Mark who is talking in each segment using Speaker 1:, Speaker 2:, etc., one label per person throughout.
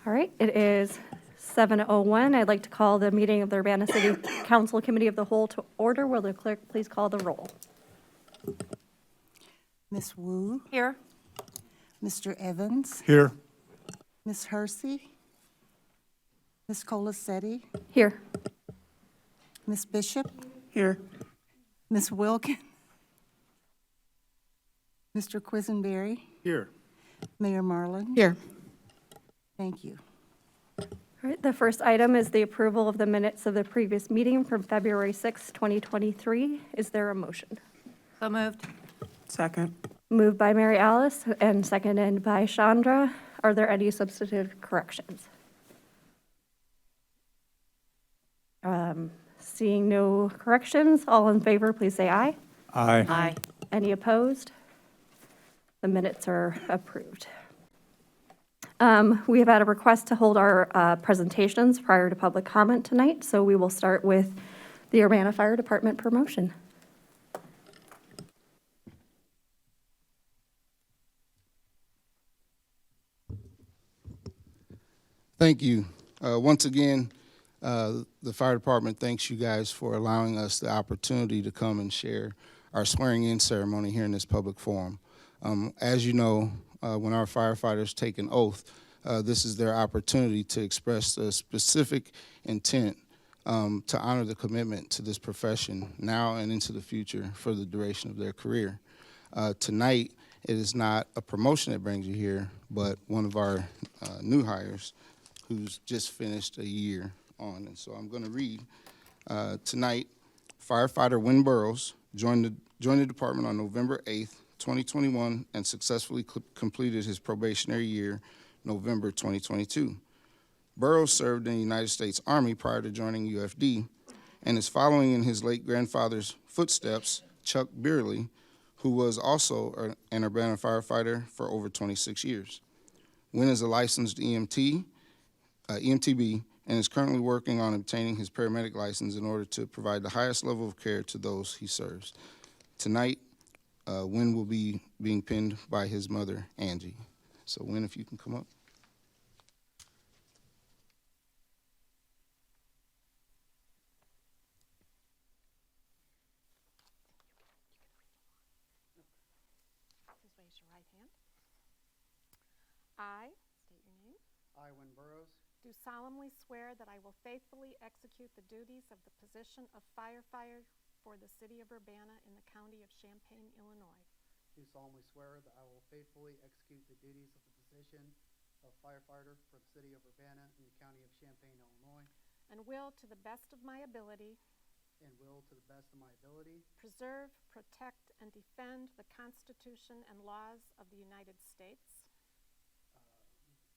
Speaker 1: All right, it is 7:01. I'd like to call the meeting of the Urbana City Council Committee of the Whole to order. Will the clerk please call the roll?
Speaker 2: Ms. Wu,
Speaker 1: Here.
Speaker 2: Mr. Evans,
Speaker 3: Here.
Speaker 2: Ms. Hersey, Ms. Colasetti,
Speaker 1: Here.
Speaker 2: Ms. Bishop,
Speaker 3: Here.
Speaker 2: Ms. Wilkin, Mr. Quisenberry,
Speaker 3: Here.
Speaker 2: Mayor Marlin.
Speaker 3: Here.
Speaker 2: Thank you.
Speaker 1: All right, the first item is the approval of the minutes of the previous meeting from February 6, 2023. Is there a motion?
Speaker 4: So moved.
Speaker 3: Second.
Speaker 1: Moved by Mary Alice and seconded by Chandra. Are there any substantive corrections? Seeing no corrections, all in favor, please say aye.
Speaker 3: Aye.
Speaker 4: Aye.
Speaker 1: Any opposed? The minutes are approved. We have had a request to hold our presentations prior to public comment tonight, so we will start with the Urbana Fire Department promotion.
Speaker 5: Thank you. Once again, the fire department thanks you guys for allowing us the opportunity to come and share our swearing-in ceremony here in this public forum. As you know, when our firefighters take an oath, this is their opportunity to express a specific intent to honor the commitment to this profession now and into the future for the duration of their career. Tonight, it is not a promotion that brings you here, but one of our new hires who's just finished a year on. And so I'm going to read tonight, firefighter Wynn Burrows joined the department on November 8th, 2021, and successfully completed his probationary year, November 2022. Burrows served in the United States Army prior to joining UFD and is following in his late grandfather's footsteps, Chuck Beerley, who was also an Urbana firefighter for over 26 years. Wynn is a licensed EMTB, and is currently working on obtaining his paramedic license in order to provide the highest level of care to those he serves. Tonight, Wynn will be being pinned by his mother, Angie. So Wynn, if you can come up.
Speaker 6: Please raise your right hand. I state your name.
Speaker 7: I, Wynn Burrows,
Speaker 6: Do solemnly swear that I will faithfully execute the duties of the position of firefighter for the city of Urbana in the county of Champaign, Illinois,
Speaker 7: do solemnly swear that I will faithfully execute the duties of the position of firefighter for the city of Urbana in the county of Champaign, Illinois,
Speaker 6: and will, to the best of my ability,
Speaker 7: and will, to the best of my ability,
Speaker 6: preserve, protect, and defend the Constitution and laws of the United States,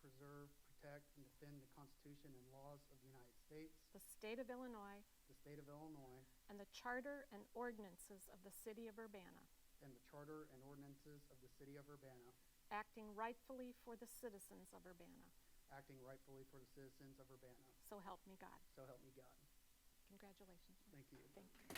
Speaker 7: preserve, protect, and defend the Constitution and laws of the United States,
Speaker 6: the state of Illinois,
Speaker 7: the state of Illinois,
Speaker 6: and the charter and ordinances of the city of Urbana,
Speaker 7: and the charter and ordinances of the city of Urbana,
Speaker 6: acting rightfully for the citizens of Urbana.
Speaker 7: acting rightfully for the citizens of Urbana.
Speaker 6: So help me God.
Speaker 7: So help me God.
Speaker 6: Congratulations.
Speaker 7: Thank you.
Speaker 6: Thank you.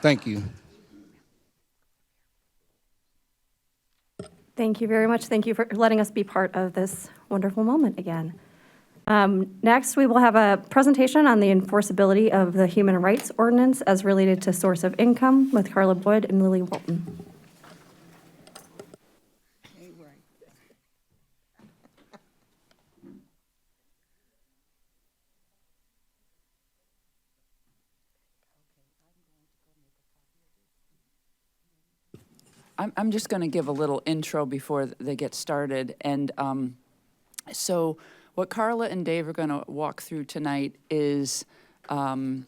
Speaker 5: Thank you.
Speaker 1: Thank you very much. Thank you for letting us be part of this wonderful moment again. Next, we will have a presentation on the enforceability of the Human Rights Ordinance as related to source of income with Carla Boyd and Lily Walton.
Speaker 4: I'm just going to give a little intro before they get started. And so what Carla and Dave are going to walk through tonight is some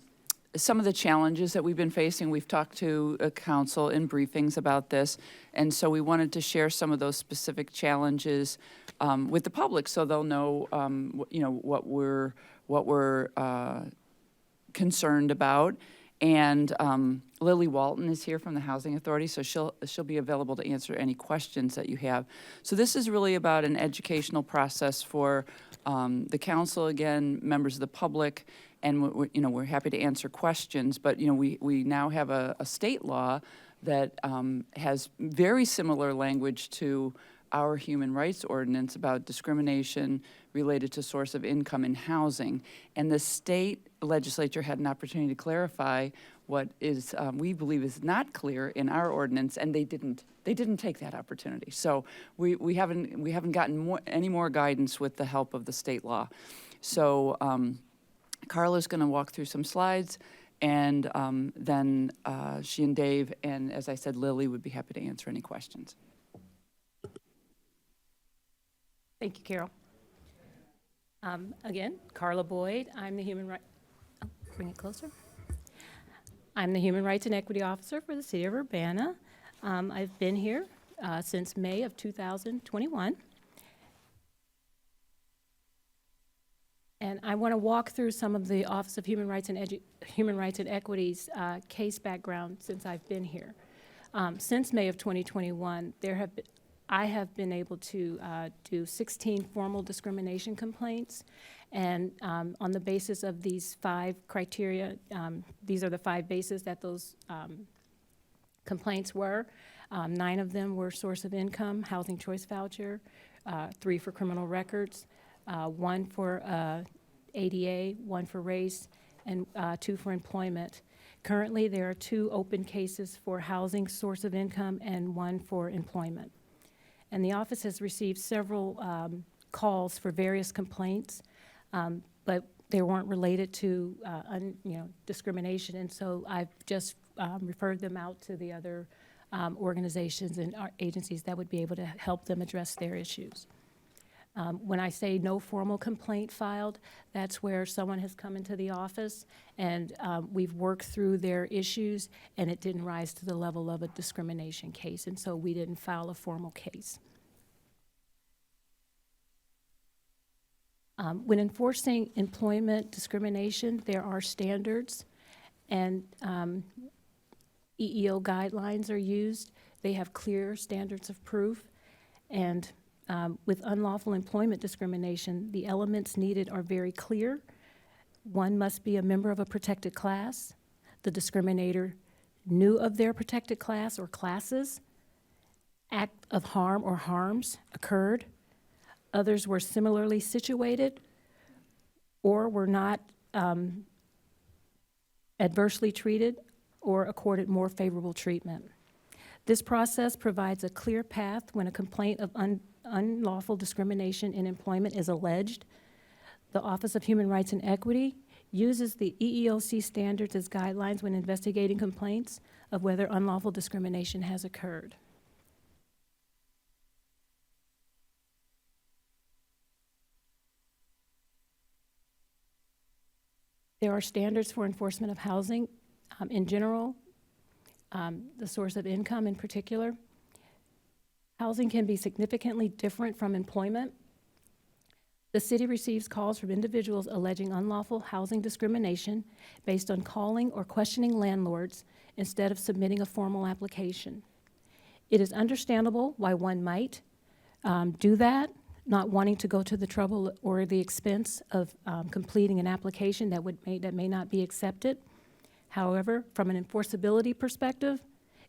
Speaker 4: of the challenges that we've been facing. We've talked to council in briefings about this, and so we wanted to share some of those specific challenges with the public so they'll know, what we're concerned about. And Lily Walton is here from the Housing Authority, so she'll be available to answer any questions that you have. So this is really about an educational process for the council, again, members of the public, and we're happy to answer questions. But we now have a state law that has very similar language to our human rights ordinance about discrimination related to source of income in housing. And the state legislature had an opportunity to clarify what is, we believe is not clear in our ordinance, and they didn't take that opportunity. So we haven't gotten any more guidance with the help of the state law. So Carla's going to walk through some slides, and then she and Dave, and as I said, Lily would be happy to answer any questions.
Speaker 3: Thank you, Carol. Again, Carla Boyd. I'm the bring it closer. I'm the Human Rights and Equity Officer for the City of Urbana. I've been here since May of 2021. And I want to walk through some of the Office of Human Rights and Equity's case background since I've been here. Since May of 2021, I have been able to do 16 formal discrimination complaints, and on the basis of these 5 criteria, these are the 5 bases that those complaints were. 9 of them were source of income, housing choice voucher, 3 for criminal records, 1 for ADA, 1 for race, and 2 for employment. Currently, there are 2 open cases for housing source of income and 1 for employment. And the office has received several calls for various complaints, but they weren't related to discrimination, and so I've just referred them out to the other organizations and agencies that would be able to help them address their issues. When I say no formal complaint filed, that's where someone has come into the office and we've worked through their issues and it didn't rise to the level of a discrimination case, and so we didn't file a formal case. When enforcing employment discrimination, there are standards and EEO guidelines are used. They have clear standards of proof, and with unlawful employment discrimination, the elements needed are very clear. One must be a member of a protected class. The discriminator knew of their protected class or classes. Act of harm or harms occurred. Others were similarly situated or were not adversely treated or accorded more favorable treatment. This process provides a clear path when a complaint of unlawful discrimination in employment is alleged. The Office of Human Rights and Equity uses the EEOC standards as guidelines when investigating complaints of whether unlawful discrimination has occurred. There are standards for enforcement of housing in general, the source of income in particular. Housing can be significantly different from employment. The city receives calls from individuals alleging unlawful housing discrimination based on calling or questioning landlords instead of submitting a formal application. It is understandable why one might do that, not wanting to go to the trouble or the expense of completing an application that may not be accepted. However, from an enforceability perspective,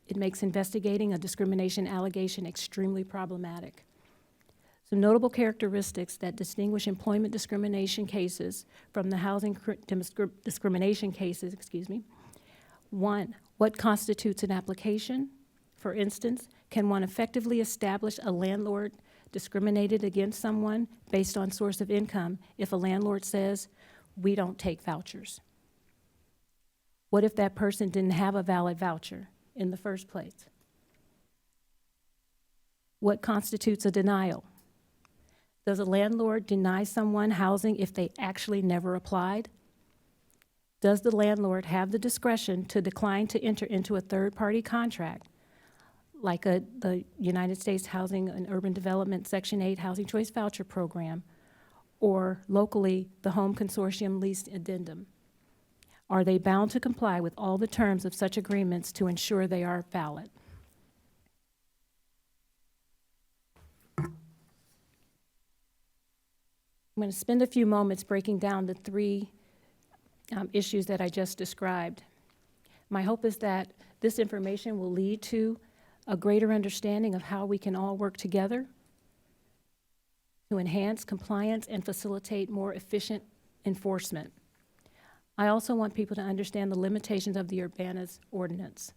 Speaker 3: it makes investigating a discrimination allegation extremely problematic. Some notable characteristics that distinguish employment discrimination cases from the housing discrimination cases, 1, what constitutes an application? For instance, can one effectively establish a landlord discriminated against someone based on source of income if a landlord says, we don't take vouchers? What if that person didn't have a valid voucher in the first place? What constitutes a denial? Does a landlord deny someone housing if they actually never applied? Does the landlord have the discretion to decline to enter into a third-party contract, like the United States Housing and Urban Development Section 8 Housing Choice Voucher Program, or locally, the Home Consortium Lease Addendum? Are they bound to comply with all the terms of such agreements to ensure they are valid? I'm going to spend a few moments breaking down the three issues that I just described. My hope is that this information will lead to a greater understanding of how we can all work together to enhance compliance and facilitate more efficient enforcement. I also want people to understand the limitations of the Urbana's ordinance.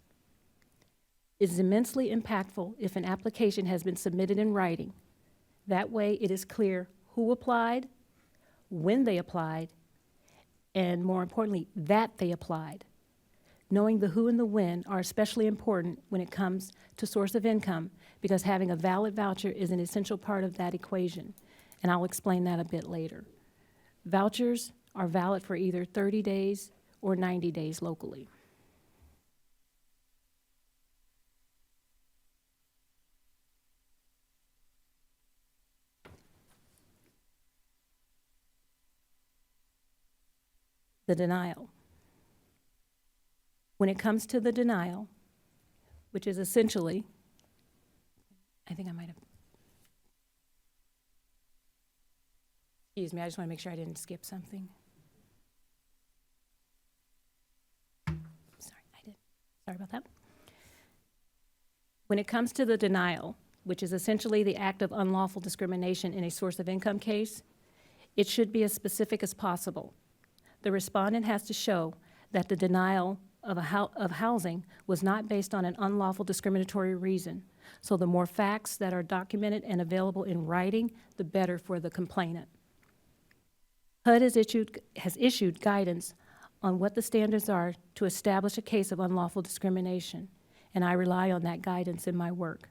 Speaker 3: It is immensely impactful if an application has been submitted in writing. That way it is clear who applied, when they applied, and more importantly, that they applied. Knowing the who and the when are especially important when it comes to source of income, because having a valid voucher is an essential part of that equation, and I'll explain that a bit later. Vouchers are valid for either 30 days or 90 days locally. The denial. When it comes to the denial, which is essentially, I think I might have, excuse me, I just want to make sure I didn't skip something. Sorry, I did. Sorry about that. When it comes to the denial, which is essentially the act of unlawful discrimination in a source of income case, it should be as specific as possible. The respondent has to show that the denial of housing was not based on an unlawful discriminatory reason. So the more facts that are documented and available in writing, the better for the complainant. HUD has issued guidance on what the standards are to establish a case of unlawful discrimination, and I rely on that guidance in my work.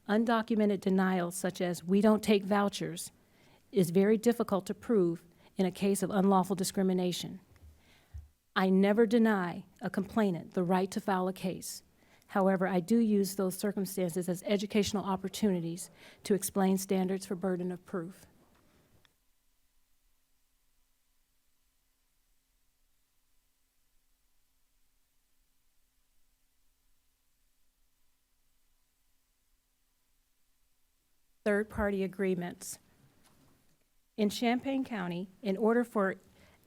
Speaker 3: Undocumented denials, such as "we don't take vouchers," is very difficult to prove in a case of unlawful discrimination. I never deny a complainant the right to file a case. However, I do use those circumstances as educational opportunities to explain standards for burden of proof. Third-party agreements. In Champaign County, in order for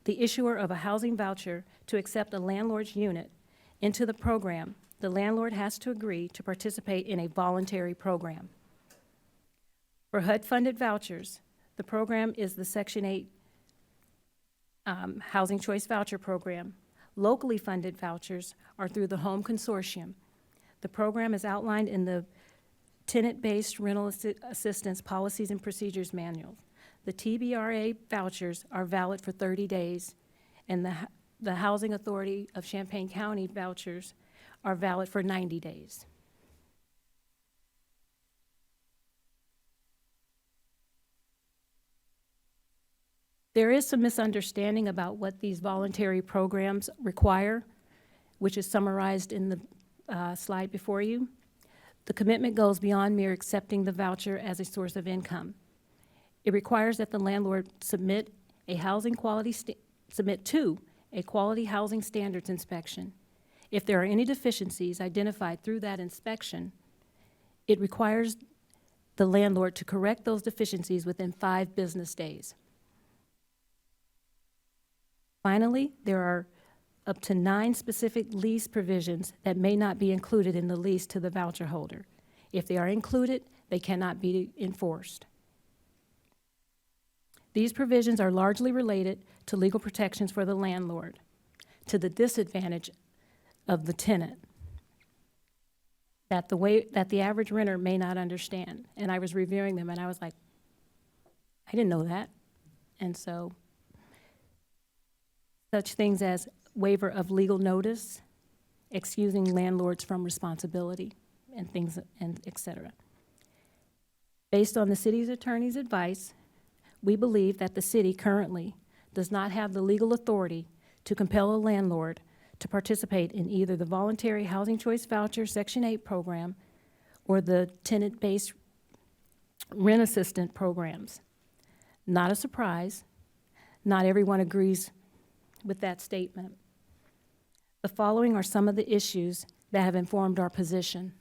Speaker 3: the issuer of a housing voucher to accept a landlord's unit into the program, the landlord has to agree to participate in a voluntary program. For HUD-funded vouchers, the program is the Section 8 Housing Choice Voucher Program. Locally funded vouchers are through the Home Consortium. The program is outlined in the Tenant-Based Rental Assistance Policies and Procedures Manual. The TBRA vouchers are valid for 30 days, and the Housing Authority of Champaign County vouchers are valid for 90 days. There is some misunderstanding about what these voluntary programs require, which is summarized in the slide before you. The commitment goes beyond mere accepting the voucher as a source of income. It requires that the landlord submit to a quality housing standards inspection. If there are any deficiencies identified through that inspection, it requires the landlord to correct those deficiencies within 5 business days. Finally, there are up to 9 specific lease provisions that may not be included in the lease to the voucher holder. If they are included, they cannot be enforced. These provisions are largely related to legal protections for the landlord, to the disadvantage of the tenant, that the average renter may not understand. And I was reviewing them and I was like, I didn't know that. And so such things as waiver of legal notice, excusing landlords from responsibility, and things, and et cetera. Based on the city's attorney's advice, we believe that the city currently does not have the legal authority to compel a landlord to participate in either the Voluntary Housing Choice Voucher Section 8 program or the tenant-based rent assistant programs. Not a surprise. Not everyone agrees with that statement. The following are some of the issues that have informed our position.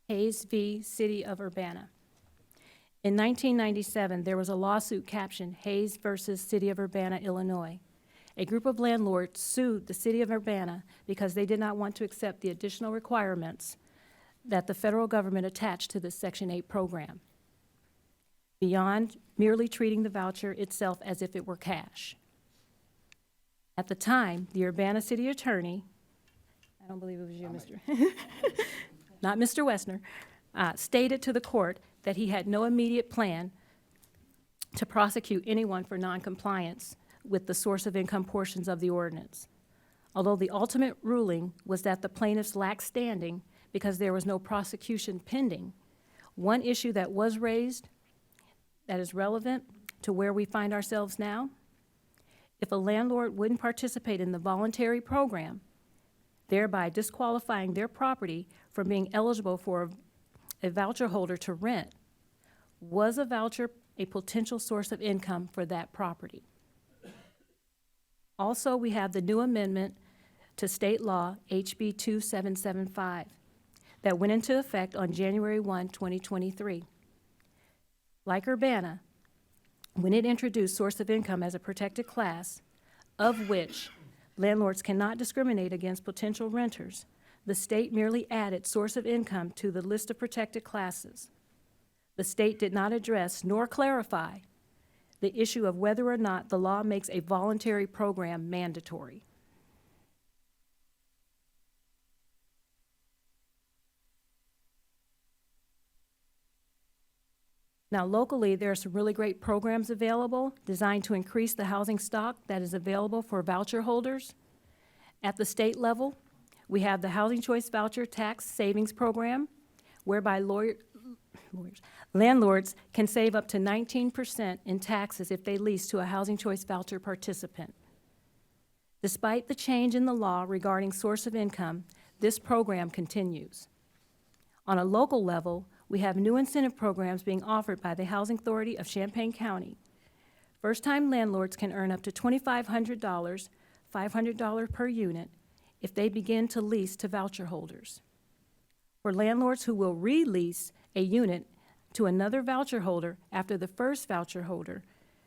Speaker 3: Hayes v. City of Urbana. In 1997, there was a lawsuit captioned Hayes versus City of Urbana, Illinois. A group of landlords sued the City of Urbana because they did not want to accept the additional requirements that the federal government attached to the Section 8 program, beyond merely treating the voucher itself as if it were cash. At the time, the Urbana city attorney, I don't believe it was you, Mr. not Mr. Wessner, stated to the court that he had no immediate plan to prosecute anyone for noncompliance with the source of income portions of the ordinance. Although the ultimate ruling was that the plaintiffs lacked standing because there was no prosecution pending, one issue that was raised that is relevant to where we find ourselves now: if a landlord wouldn't participate in the voluntary program, thereby disqualifying their property from being eligible for a voucher holder to rent, was a voucher a potential source of income for that property? Also, we have the new amendment to state law, HB 2775, that went into effect on January 1, 2023. Like Urbana, when it introduced source of income as a protected class, of which landlords cannot discriminate against potential renters, the state merely added source of income to the list of protected classes. The state did not address nor clarify the issue of whether or not the law makes a voluntary program mandatory. Now, locally, there are some really great programs available designed to increase the housing stock that is available for voucher holders. At the state level, we have the Housing Choice Voucher Tax Savings Program, whereby landlords can save up to 19% in taxes if they lease to a Housing Choice Voucher participant. Despite the change in the law regarding source of income, this program continues. On a local level, we have new incentive programs being offered by the Housing Authority of Champaign County. First-time landlords can earn up to $2,500, $500 per unit, if they begin to lease to voucher holders. For landlords who will release a unit to another voucher holder after the first voucher holder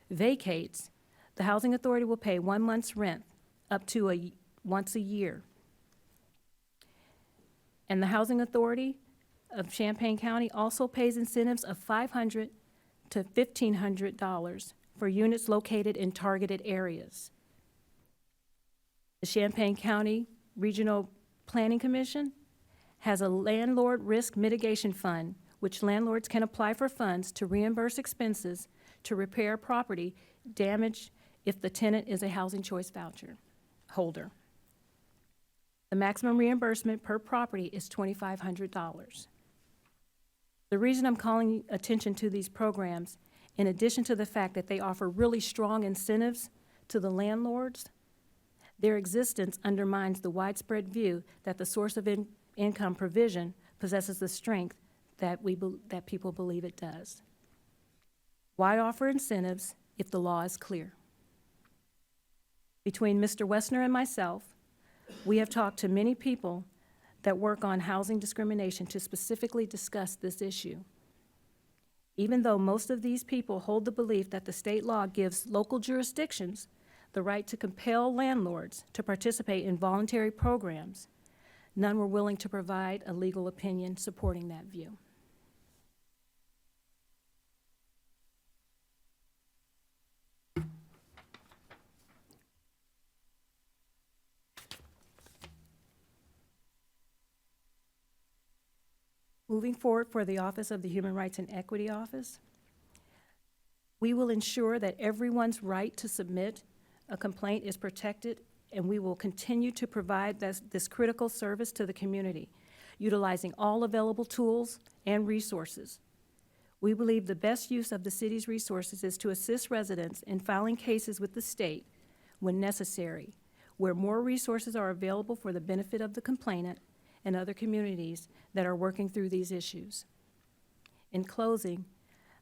Speaker 3: vacates, the Housing Authority will pay 1 month's rent up to once a year. And the Housing Authority of Champaign County also pays incentives of $500 to $1,500 for units located in targeted areas. The Champaign County Regional Planning Commission has a landlord risk mitigation fund, which landlords can apply for funds to reimburse expenses to repair property damaged if the tenant is a Housing Choice Voucher holder. The maximum reimbursement per property is $2,500. The reason I'm calling attention to these programs, in addition to the fact that they offer really strong incentives to the landlords, their existence undermines the widespread view that the source of income provision possesses the strength that people believe it does. Why offer incentives if the law is clear? Between Mr. Wessner and myself, we have talked to many people that work on housing discrimination to specifically discuss this issue. Even though most of these people hold the belief that the state law gives local jurisdictions the right to compel landlords to participate in voluntary programs, none were willing to provide a legal opinion supporting that view. Moving forward for the Office of the Human Rights and Equity Office, we will ensure that everyone's right to submit a complaint is protected, and we will continue to provide this critical service to the community, utilizing all available tools and resources. We believe the best use of the city's resources is to assist residents in filing cases with the state when necessary, where more resources are available for the benefit of the complainant and other communities that are working through these issues. In closing,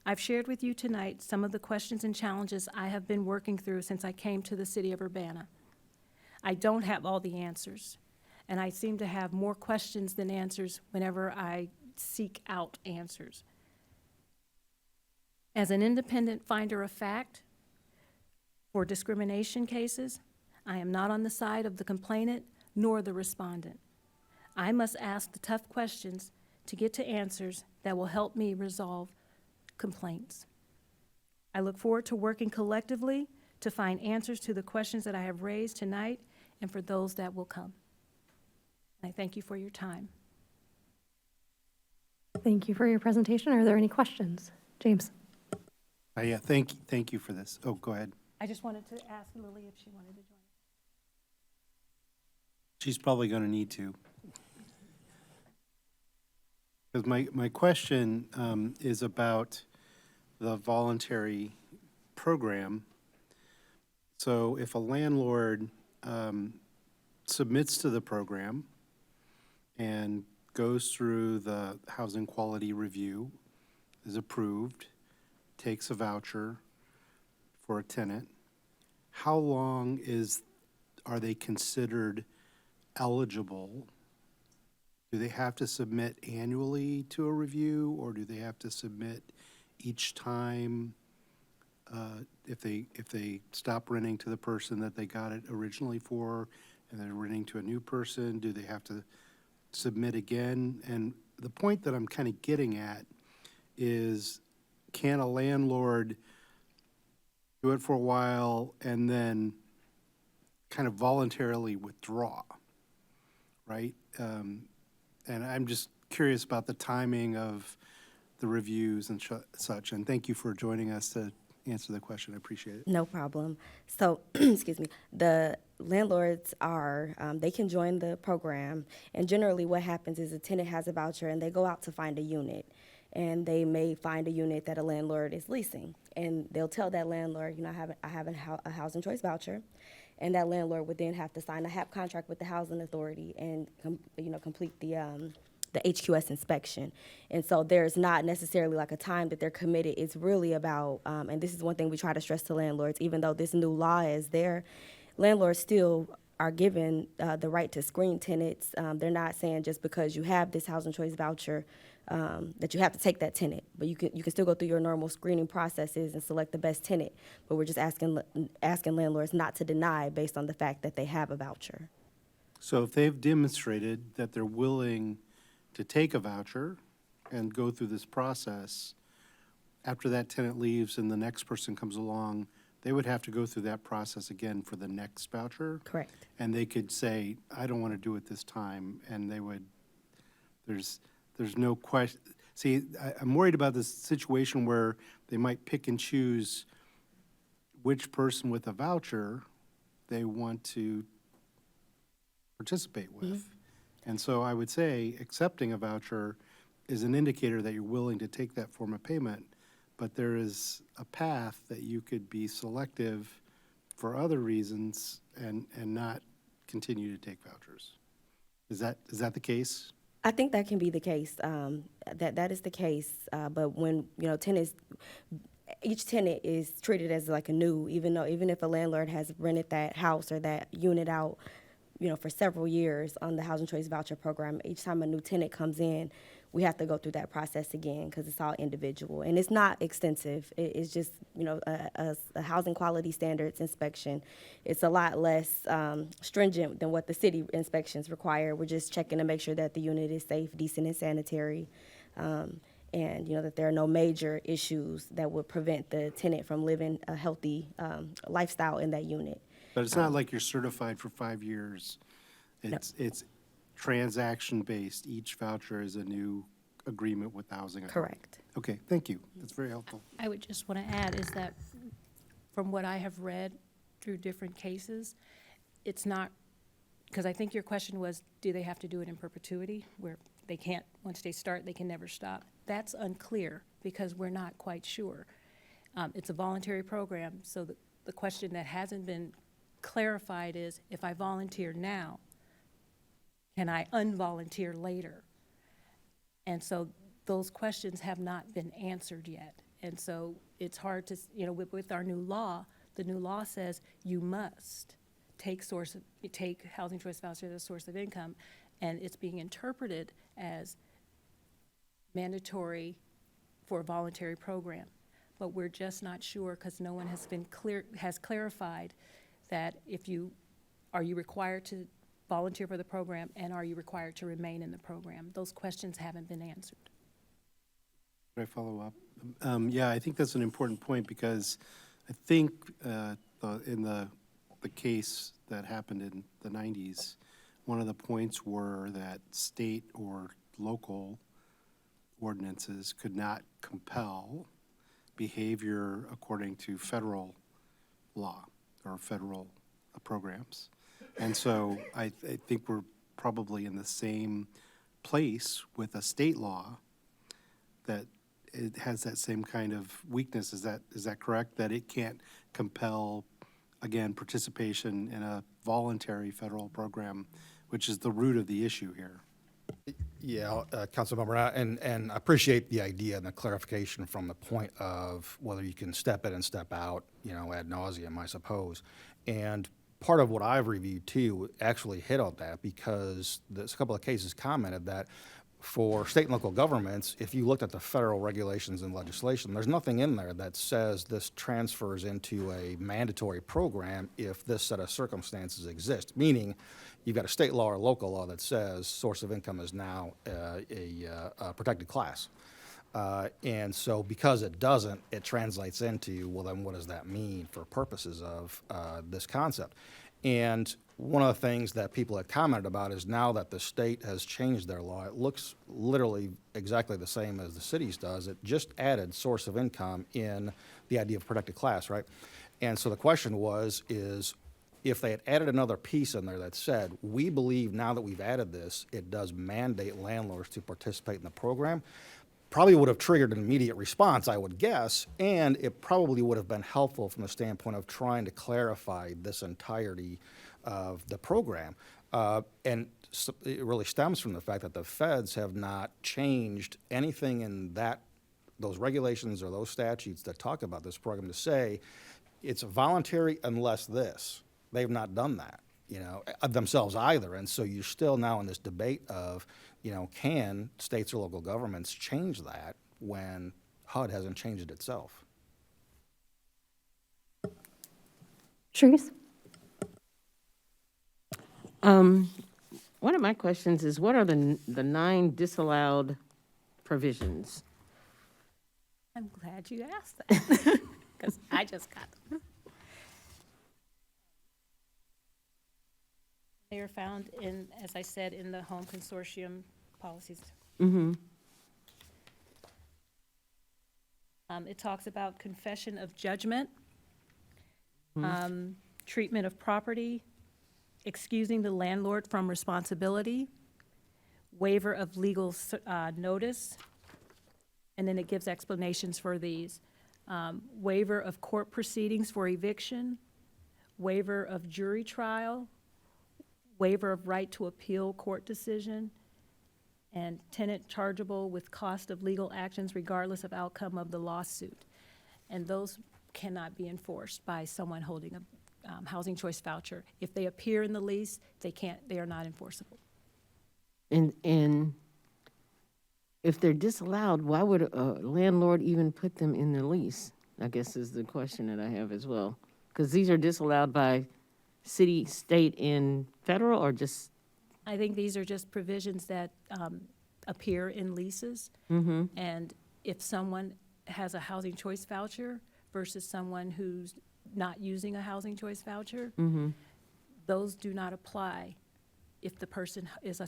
Speaker 3: I've shared with you tonight some of the questions and challenges I have been working through since I came to the city of Urbana. I don't have all the answers, and I seem to have more questions than answers whenever I seek out answers. As an independent finder of fact for discrimination cases, I am not on the side of the complainant nor the respondent. I must ask the tough questions to get to answers that will help me resolve complaints. I look forward to working collectively to find answers to the questions that I have raised tonight and for those that will come. I thank you for your time.
Speaker 1: Thank you for your presentation. Are there any questions? James?
Speaker 8: Yeah, thank you for this. Oh, go ahead.
Speaker 3: I just wanted to ask Lily if she wanted to join.
Speaker 8: She's probably going to need to. Because my question is about the voluntary program. So if a landlord submits to the program and goes through the housing quality review, is approved, takes a voucher for a tenant, how long are they considered eligible? Do they have to submit annually to a review, or do they have to submit each time if they stop renting to the person that they got it originally for, and they're renting to a new person? Do they have to submit again? And the point that I'm kind of getting at is, can a landlord do it for a while and then kind of voluntarily withdraw, right? And I'm just curious about the timing of the reviews and such. And thank you for joining us to answer the question. I appreciate it.
Speaker 9: No problem. So, excuse me, the landlords they can join the program, and generally what happens is a tenant has a voucher and they go out to find a unit, and they may find a unit that a landlord is leasing, and they'll tell that landlord, I have a housing choice voucher, and that landlord would then have to sign a HAP contract with the housing authority and complete the HQS inspection. And so there's not necessarily like a time that they're committed. It's really about, and this is one thing we try to stress to landlords, even though this new law is there, landlords still are given the right to screen tenants. They're not saying just because you have this housing choice voucher that you have to take that tenant, but you can still go through your normal screening processes and select the best tenant. But we're just asking landlords not to deny based on the fact that they have a voucher.
Speaker 8: So if they've demonstrated that they're willing to take a voucher and go through this process, after that tenant leaves and the next person comes along, they would have to go through that process again for the next voucher?
Speaker 9: Correct.
Speaker 8: And they could say, I don't want to do it this time, and they would, there's no question. See, I'm worried about this situation where they might pick and choose which person with a voucher they want to participate with. Mm-hmm. And so I would say accepting a voucher is an indicator that you're willing to take that form of payment, but there is a path that you could be selective for other reasons and not continue to take vouchers. Is that the case?
Speaker 9: I think that can be the case. That is the case. But when each tenant is treated as like a new, even if a landlord has rented that house or that unit out, for several years on the Housing Choice Voucher Program, each time a new tenant comes in, we have to go through that process again because it's all individual. And it's not extensive. It's just, a housing quality standards inspection. It's a lot less stringent than what the city inspections require. We're just checking to make sure that the unit is safe, decent, and sanitary, and, that there are no major issues that would prevent the tenant from living a healthy lifestyle in that unit.
Speaker 8: But it's not like you're certified for 5 years. It's transaction-based. Each voucher is a new agreement with the housing authority.
Speaker 9: Correct.
Speaker 8: Okay, thank you. That's very helpful.
Speaker 3: I would just want to add is that from what I have read through different cases, it's not, because I think your question was, do they have to do it in perpetuity, where they can't, once they start, they can never stop? That's unclear because we're not quite sure. It's a voluntary program, so the question that hasn't been clarified is, if I volunteer now, can I unvolunteer later? And so those questions have not been answered yet. And so it's hard to, with our new law, the new law says you must take housing choice voucher as a source of income, and it's being interpreted as mandatory for a voluntary program. But we're just not sure because no one has clarified that are you required to volunteer for the program, and are you required to remain in the program? Those questions haven't been answered.
Speaker 8: Could I follow up? Yeah, I think that's an important point because I think in the case that happened in the 90s, one of the points were that state or local ordinances could not compel behavior according to federal law or federal programs. And so I think we're probably in the same place with a state law that it has that same kind of weakness. Is that correct? That it can't compel, again, participation in a voluntary federal program, which is the root of the issue here.
Speaker 10: Yeah, Councilmember, and I appreciate the idea and the clarification from the point of whether you can step in and step out, ad nauseum, I suppose. And part of what I've reviewed too actually hit on that because there's a couple of cases commented that for state and local governments, if you looked at the federal regulations and legislation, there's nothing in there that says this transfers into a mandatory program if this set of circumstances exist, meaning you've got a state law or local law that says source of income is now a protected class. And so because it doesn't, it translates into, well, then what does that mean for purposes of this concept? And one of the things that people have commented about is now that the state has changed their law, it looks literally exactly the same as the cities does. It just added source of income in the idea of protected class, right? And so the question is if they had added another piece in there that said, we believe now that we've added this, it does mandate landlords to participate in the program, probably would have triggered an immediate response, I would guess, and it probably would have been helpful from the standpoint of trying to clarify this entirety of the program. And so it really stems from the fact that the feds have not changed anything in those regulations or those statutes that talk about this program to say it's voluntary unless this. They've not done that, themselves either. And so you're still now in this debate of, can states or local governments change that when HUD hasn't changed it itself?
Speaker 1: Sharice?
Speaker 11: One of my questions is, what are the 9 disallowed provisions?
Speaker 3: I'm glad you asked that because I just got them. They are found in, as I said, in the home consortium policies.
Speaker 11: Mm-hmm.
Speaker 3: It talks about confession of judgment, treatment of property, excusing the landlord from responsibility, waiver of legal notice, and then it gives explanations for these. Waiver of court proceedings for eviction, waiver of jury trial, waiver of right to appeal court decision, and tenant chargeable with cost of legal actions regardless of outcome of the lawsuit. And those cannot be enforced by someone holding a housing choice voucher. If they appear in the lease, they are not enforceable.
Speaker 11: And if they're disallowed, why would a landlord even put them in the lease? I guess is the question that I have as well. Because these are disallowed by city, state, and federal, or just?
Speaker 3: I think these are just provisions that appear in leases.
Speaker 11: Mm-hmm.
Speaker 3: And if someone has a housing choice voucher versus someone who's not using a housing choice voucher,
Speaker 11: Mm-hmm.
Speaker 3: those do not apply if the person is a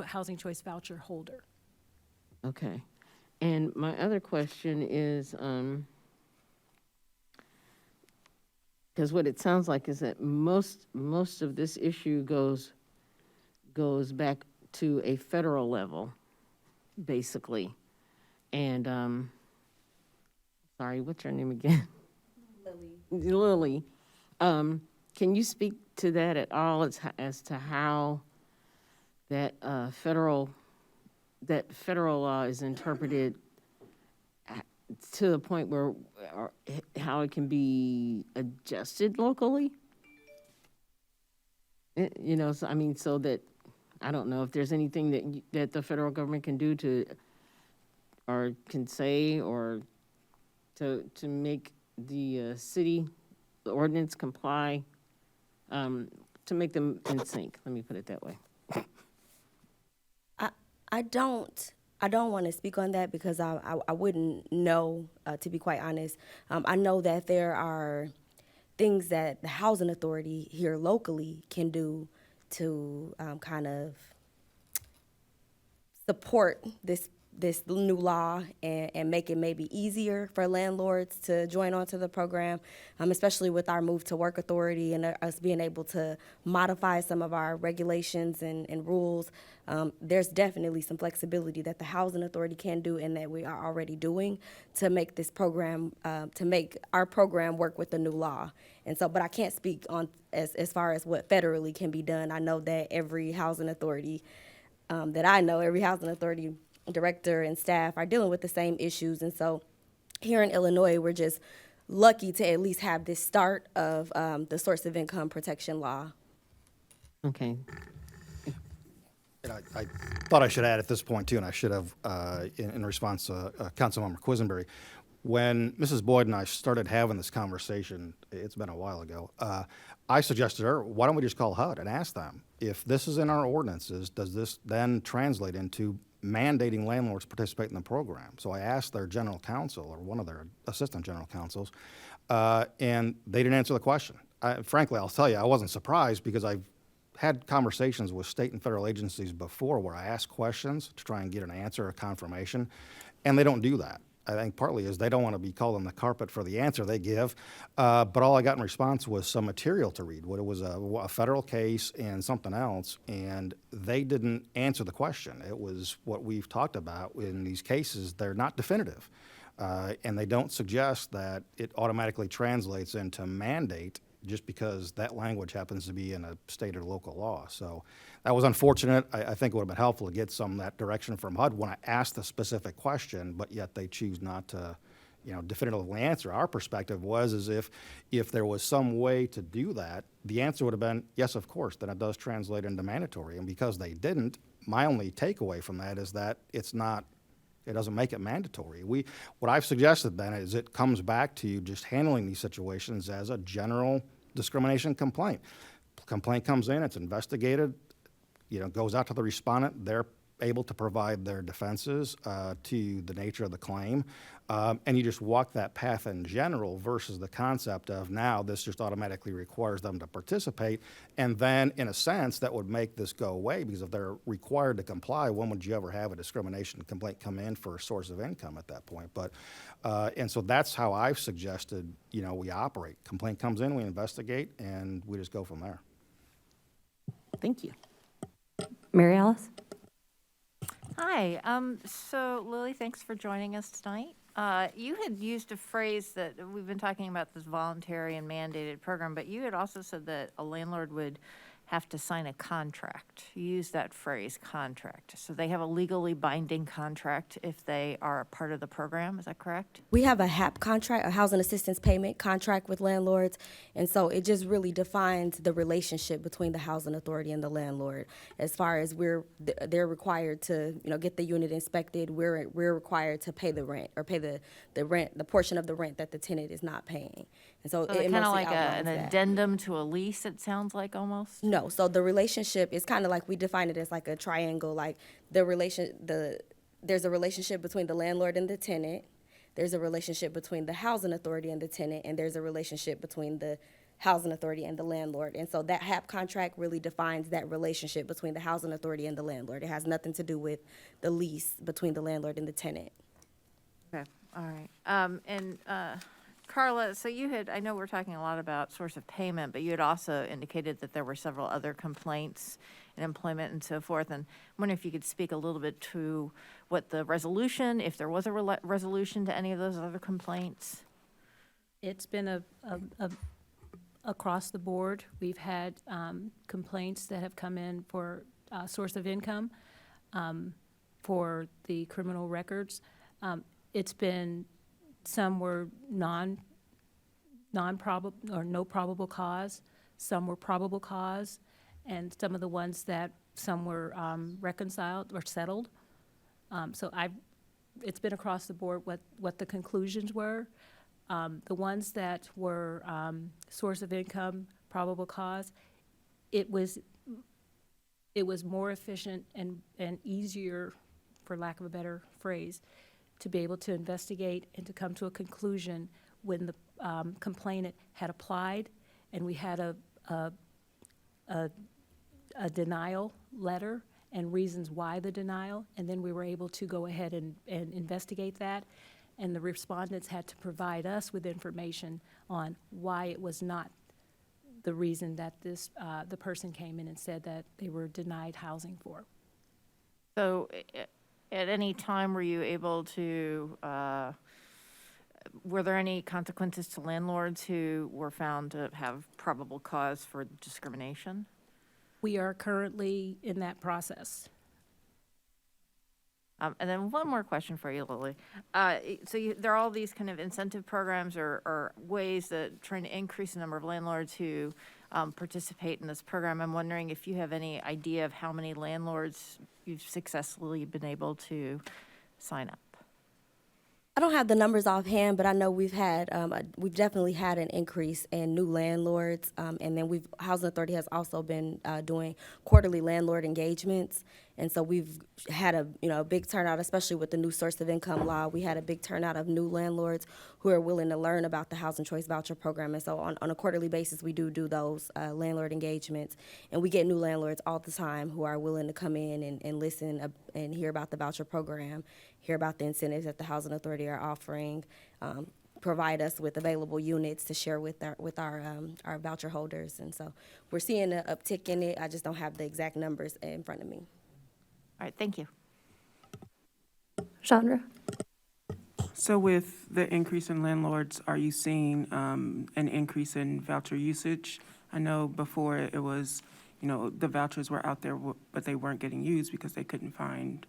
Speaker 3: housing choice voucher holder.
Speaker 11: Okay. And my other question is, because what it sounds like is that most of this issue goes back to a federal level, basically. And, sorry, what's your name again? Lily. Can you speak to that at all as to how that federal law is interpreted to the point where, how it can be adjusted locally? You know, so, I mean, so that, I don't know if there's anything that, that the federal government can do to, or can say, or to make the city, the ordinance comply, to make them in sync, let me put it that way.
Speaker 9: I don't want to speak on that because I wouldn't know, to be quite honest. I know that there are things that the housing authority here locally can do to kind of support this new law and make it maybe easier for landlords to join onto the program, especially with our move to work authority and us being able to modify some of our regulations and rules. There's definitely some flexibility that the housing authority can do and that we are already doing to make this program, to make our program work with the new law. And so, but I can't speak on as far as what federally can be done. I know that every housing authority every housing authority director and staff are dealing with the same issues. And so here in Illinois, we're just lucky to at least have this start of the source of income protection law.
Speaker 11: Okay.
Speaker 10: And I thought I should add at this point, too, and I should have, in response to Councilmember Quisenberry, when Mrs. Boyd and I started having this conversation, it's been a while ago, I suggested to her, why don't we just call HUD and ask them, if this is in our ordinances, does this then translate into mandating landlords participate in the program? So I asked their general counsel, or one of their assistant general counsels, and they didn't answer the question. Frankly, I'll tell you, I wasn't surprised because I've had conversations with state and federal agencies before where I ask questions to try and get an answer or confirmation, and they don't do that. I think partly is they don't want to be called on the carpet for the answer they give, but all I got in response was some material to read. What it was a federal case and something else, and they didn't answer the question. It was what we've talked about in these cases. They're not definitive, and they don't suggest that it automatically translates into mandate just because that language happens to be in a state or local law. So that was unfortunate. I think it would have been helpful to get some of that direction from HUD when I asked the specific question, but yet they choose not to, definitively answer. Our perspective was as if there was some way to do that, the answer would have been, yes, of course, then it does translate into mandatory. And because they didn't, my only takeaway from that is that it doesn't make it mandatory. What I've suggested then is it comes back to just handling these situations as a general discrimination complaint. Complaint comes in, it's investigated, goes out to the respondent. They're able to provide their defenses to the nature of the claim. And you just walk that path in general versus the concept of now this just automatically requires them to participate. And then, in a sense, that would make this go away because if they're required to comply, when would you ever have a discrimination complaint come in for a source of income at that point? But, and so that's how I've suggested, we operate. Complaint comes in, we investigate, and we just go from there.
Speaker 11: Thank you.
Speaker 1: Mary Alice?
Speaker 12: Hi. So, Lily, thanks for joining us tonight. You had used a phrase that we've been talking about this voluntary and mandated program, but you had also said that a landlord would have to sign a contract. You used that phrase, contract. So they have a legally binding contract if they are a part of the program. Is that correct?
Speaker 9: We have a HAP contract, a housing assistance payment contract with landlords, and so it just really defines the relationship between the housing authority and the landlord. As far as they're required to, get the unit inspected, we're required to pay the rent or pay the rent, the portion of the rent that the tenant is not paying. And so it
Speaker 12: kind of
Speaker 9: mostly
Speaker 12: like
Speaker 9: outlines
Speaker 12: an
Speaker 9: that.
Speaker 12: addendum to a lease, it sounds like almost?
Speaker 9: No, so the relationship is kind of like we define it as like a triangle, like there's a relationship between the landlord and the tenant, there's a relationship between the housing authority and the tenant, and there's a relationship between the housing authority and the landlord. And so that HAP contract really defines that relationship between the housing authority and the landlord. It has nothing to do with the lease between the landlord and the tenant.
Speaker 12: Okay, all right. Carla, so I know we're talking a lot about source of payment, but you had also indicated that there were several other complaints in employment and so forth. And I wonder if you could speak a little bit to what the resolution, if there was a resolution to any of those other complaints.
Speaker 3: It's been across the board. We've had complaints that have come in for source of income, for the criminal records. It's been Some were non-probable or no probable cause. Some were probable cause, and some of the ones that some were reconciled or settled. It's been across the board what the conclusions were. The ones that were source of income, probable cause, it was more efficient and easier, for lack of a better phrase, to be able to investigate and to come to a conclusion when the complainant had applied and we had a denial letter and reasons why the denial, and then we were able to go ahead and investigate that. And the respondents had to provide us with information on why it was not the reason that the person came in and said that they were denied housing for.
Speaker 12: So at any time, were you able to, were there any consequences to landlords who were found to have probable cause for discrimination?
Speaker 3: We are currently in that process.
Speaker 12: And then one more question for you, Lily. So there are all these kind of incentive programs or ways that trying to increase the number of landlords who participate in this program. I'm wondering if you have any idea of how many landlords you've successfully been able to sign up.
Speaker 9: I don't have the numbers offhand, but I know we've definitely had an increase in new landlords, and then Housing Authority has also been doing quarterly landlord engagements, and so we've had a big turnout, especially with the new source of income law. We had a big turnout of new landlords who are willing to learn about the Housing Choice Voucher Program, and so on a quarterly basis, we do those landlord engagements, and we get new landlords all the time who are willing to come in and listen and hear about the voucher program, hear about the incentives that the Housing Authority are offering, provide us with available units to share with our voucher holders. And so we're seeing an uptick in it. I just don't have the exact numbers in front of me.
Speaker 12: All right, thank you.
Speaker 1: Chandra?
Speaker 13: So with the increase in landlords, are you seeing an increase in voucher usage? I know before it was, the vouchers were out there, but they weren't getting used because they couldn't find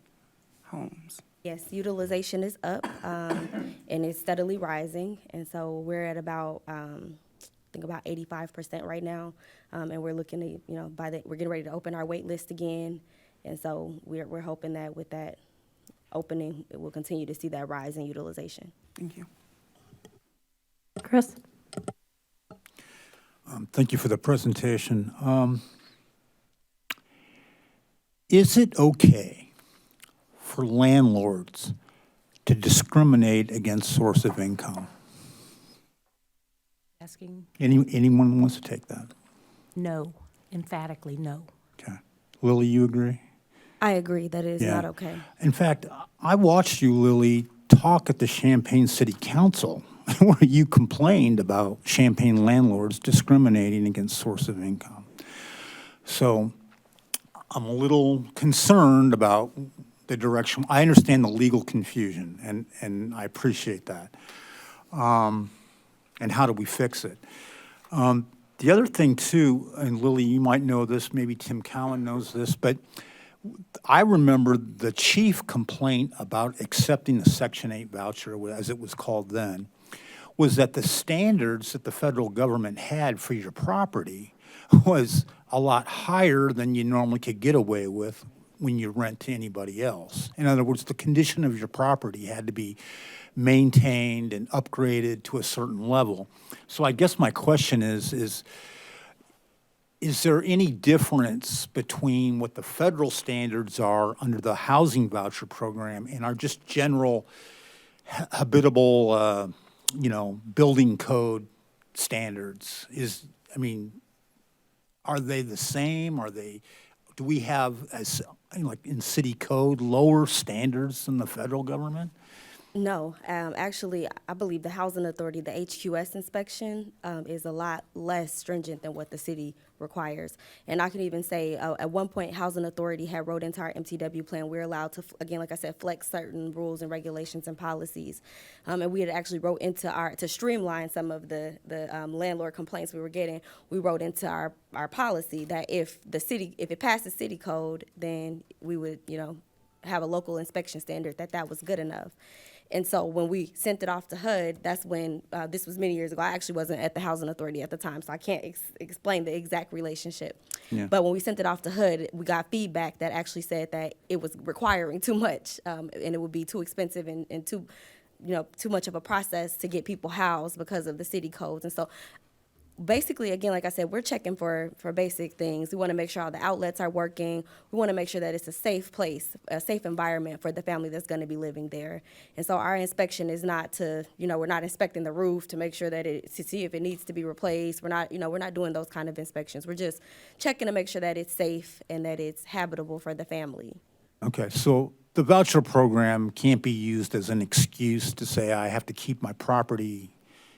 Speaker 13: homes.
Speaker 9: Yes, utilization is up, and it's steadily rising. And so we're at about, I think about 85% right now. And we're looking to, we're getting ready to open our wait list again. And so we're hoping that with that opening, we'll continue to see that rise in utilization.
Speaker 13: Thank you.
Speaker 1: Chris?
Speaker 14: Thank you for the presentation. Is it okay for landlords to discriminate against source of income?
Speaker 3: Asking
Speaker 14: Anyone wants to take that?
Speaker 3: no, emphatically no.
Speaker 14: Okay. Lily, you agree?
Speaker 9: I agree that it is not okay.
Speaker 14: In fact, I watched you, Lily, talk at the Champaign City Council where you complained about Champaign landlords discriminating against source of income. So I'm a little concerned about the direction. I understand the legal confusion, and I appreciate that. And how do we fix it? The other thing, too, and Lily, you might know this, maybe Tim Cowan knows this, but I remember the chief complaint about accepting the Section 8 voucher, as it was called then, was that the standards that the federal government had for your property was a lot higher than you normally could get away with when you rent to anybody else. In other words, the condition of your property had to be maintained and upgraded to a certain level. So I guess my question is there any difference between what the federal standards are under the housing voucher program and our just general habitable, building code standards? Are they the same? Do we have, like in city code, lower standards than the federal government?
Speaker 9: No, actually, I believe the Housing Authority, the HQS inspection, is a lot less stringent than what the city requires. And I can even say, at one point, Housing Authority had wrote into our MTW plan, we're allowed to, again, like I said, flex certain rules and regulations and policies. And we had actually wrote into to streamline some of the landlord complaints we were getting, we wrote into our policy that if it passed the city code, then we would, have a local inspection standard, that was good enough. And so when we sent it off to HUD, that's when, this was many years ago. I actually wasn't at the Housing Authority at the time, so I can't explain the exact relationship.
Speaker 14: Yeah.
Speaker 9: But when we sent it off to HUD, we got feedback that actually said that it was requiring too much, and it would be too expensive and too, too much of a process to get people housed because of the city codes. And so basically, again, like I said, we're checking for basic things. We want to make sure all the outlets are working. We want to make sure that it's a safe place, a safe environment for the family that's going to be living there. And so our inspection is not to, we're not inspecting the roof to make sure that to see if it needs to be replaced. We're not, we're not doing those kind of inspections. We're just checking to make sure that it's safe and that it's habitable for the family.
Speaker 14: Okay, so the voucher program can't be used as an excuse to say I have to keep my property.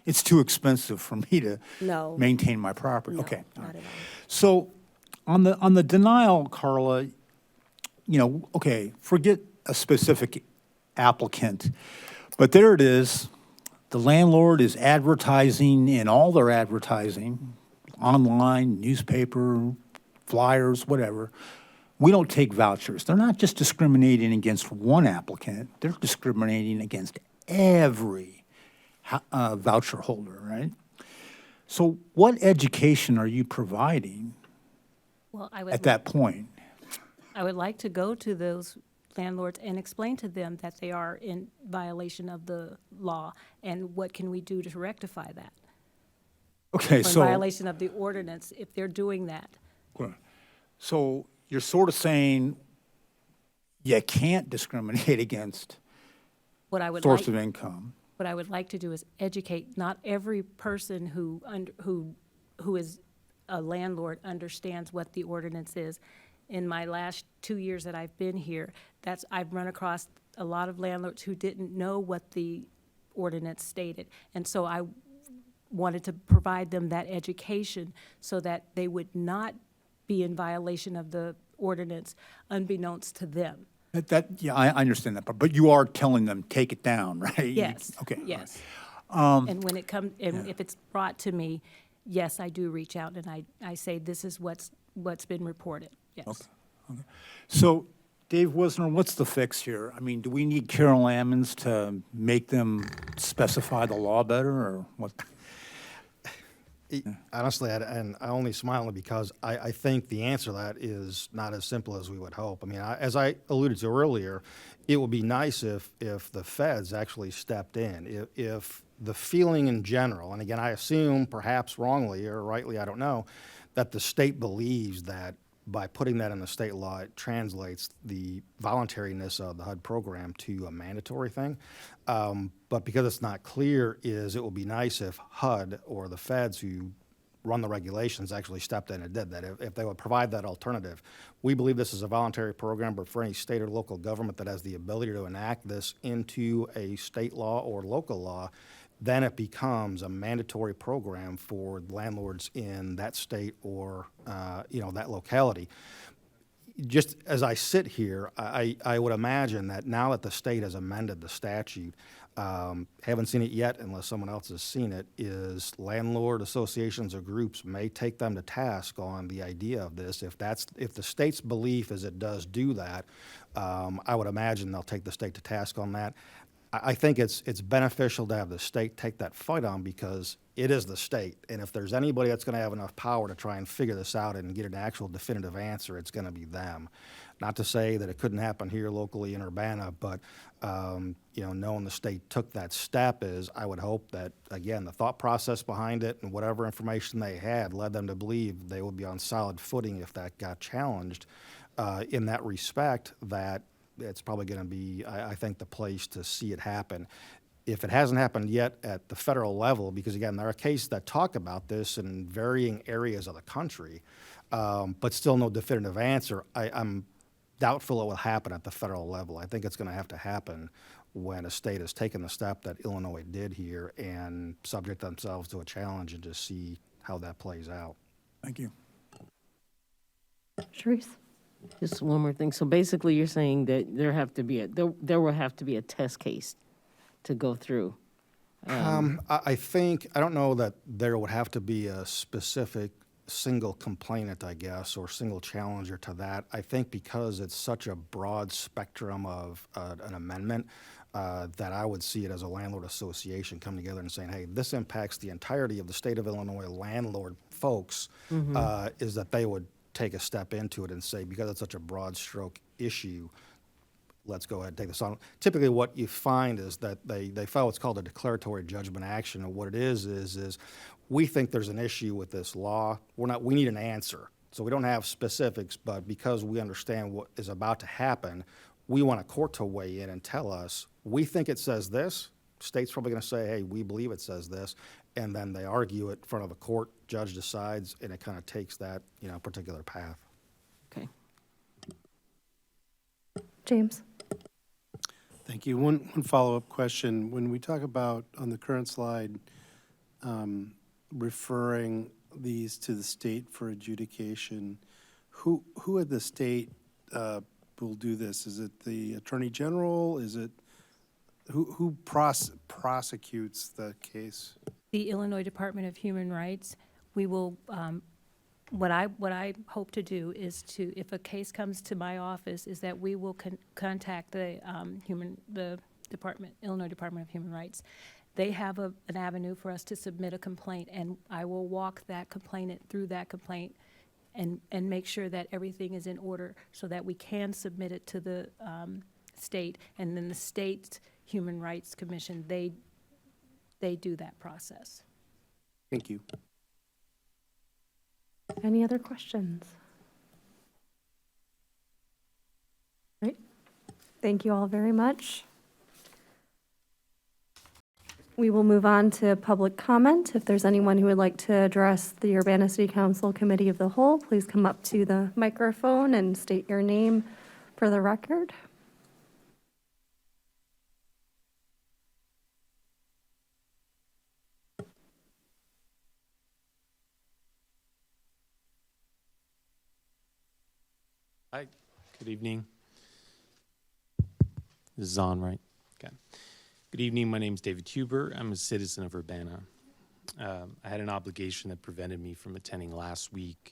Speaker 14: It's too expensive for me to
Speaker 9: No.
Speaker 14: maintain my property.
Speaker 9: No,
Speaker 14: Okay. all
Speaker 9: not
Speaker 14: right.
Speaker 9: at all.
Speaker 14: So on the denial, Carla, okay, forget a specific applicant, but there it is. The landlord is advertising in all their advertising, online, newspaper, flyers, whatever. We don't take vouchers. They're not just discriminating against one applicant, they're discriminating against every voucher holder, right? So what education are you providing
Speaker 3: Well,
Speaker 14: at that point?
Speaker 3: I would like to go to those landlords and explain to them that they are in violation of the law, and what can we do to rectify that?
Speaker 14: Okay,
Speaker 3: Or in
Speaker 14: so,
Speaker 3: violation of the ordinance if they're doing that.
Speaker 14: so you're sort of saying you can't discriminate against
Speaker 3: What I would
Speaker 14: source
Speaker 3: like,
Speaker 14: of income.
Speaker 3: what I would like to do is educate, not every person who is a landlord understands what the ordinance is. In my last 2 years that I've been here, I've run across a lot of landlords who didn't know what the ordinance stated. And so I wanted to provide them that education so that they would not be in violation of the ordinance unbeknownst to them.
Speaker 14: Yeah, I understand that, but you are telling them, take it down, right?
Speaker 3: Yes.
Speaker 14: Okay.
Speaker 3: Yes. And when it comes, and if it's brought to me, yes, I do reach out and I say, this is what's been reported. Yes.
Speaker 14: Okay. So, Dave Wisner, what's the fix here? I mean, do we need Carol Ammons to make them specify the law better, or what?
Speaker 10: Honestly, and I only smile only because I think the answer to that is not as simple as we would hope. I mean, as I alluded to earlier, it would be nice if the feds actually stepped in. If the feeling in general, and again, I assume perhaps wrongly or rightly, I don't know, that the state believes that by putting that in the state law, it translates the voluntariness of the HUD program to a mandatory thing. But because it's not clear, it would be nice if HUD or the feds who run the regulations actually stepped in and did that, if they would provide that alternative. We believe this is a voluntary program, but for any state or local government that has the ability to enact this into a state law or local law, then it becomes a mandatory program for landlords in that state or that locality. Just as I sit here, I would imagine that now that the state has amended the statute, haven't seen it yet unless someone else has seen it, is landlord associations or groups may take them to task on the idea of this. If the state's belief is it does do that, I would imagine they'll take the state to task on that. I think it's beneficial to have the state take that fight on because it is the state. And if there's anybody that's going to have enough power to try and figure this out and get an actual definitive answer, it's going to be them. Not to say that it couldn't happen here locally in Urbana, but knowing the state took that step I would hope that, again, the thought process behind it and whatever information they had led them to believe they would be on solid footing if that got challenged in that respect, that it's probably going to be, I think, the place to see it happen. If it hasn't happened yet at the federal level, because again, there are cases that talk about this in varying areas of the country, but still no definitive answer, I'm doubtful it will happen at the federal level. I think it's going to have to happen when a state has taken the step that Illinois did here and subject themselves to a challenge and just see how that plays out.
Speaker 14: Thank you.
Speaker 1: Sharice?
Speaker 11: Just one more thing. So basically, you're saying that there will have to be a test case to go through.
Speaker 10: I think, I don't know that there would have to be a specific single complainant, I guess, or single challenger to that. I think because it's such a broad spectrum of an amendment, that I would see it as a landlord association coming together and saying, hey, this impacts the entirety of the state of Illinois landlord folks, is that they would take a step into it and say, because it's such a broad stroke issue, let's go ahead and take this on. Typically what you find is that they file what's called a declaratory judgment action, and what it is we think there's an issue with this law. We need an answer. So we don't have specifics, but because we understand what is about to happen, we want a court to weigh in and tell us, we think it says this. State's probably going to say, hey, we believe it says this. And then they argue it in front of a court, judge decides, and it kind of takes that, particular path.
Speaker 11: Okay.
Speaker 1: James?
Speaker 8: Thank you. One follow-up question. When we talk about, on the current slide, referring these to the state for adjudication, who at the state will do this? Is it the Attorney General? Is it, who prosecutes the case?
Speaker 3: The Illinois Department of Human Rights, we will, what I hope to do is to, if a case comes to my office, is that we will contact the Illinois Department of Human Rights. They have an avenue for us to submit a complaint, and I will walk that complainant through that complaint and make sure that everything is in order so that we can submit it to the state, and then the state Human Rights Commission, they do that process.
Speaker 8: Thank you.
Speaker 1: Any other questions? Right. Thank you all very much. We will move on to public comment. If there's anyone who would like to address the Urbana City Council Committee of the Whole, please come up to the microphone and state your name for the record.
Speaker 15: Hi, good evening. This is on, right? Okay. Good evening, my name is David Huber. I'm a citizen of Urbana. I had an obligation that prevented me from attending last week's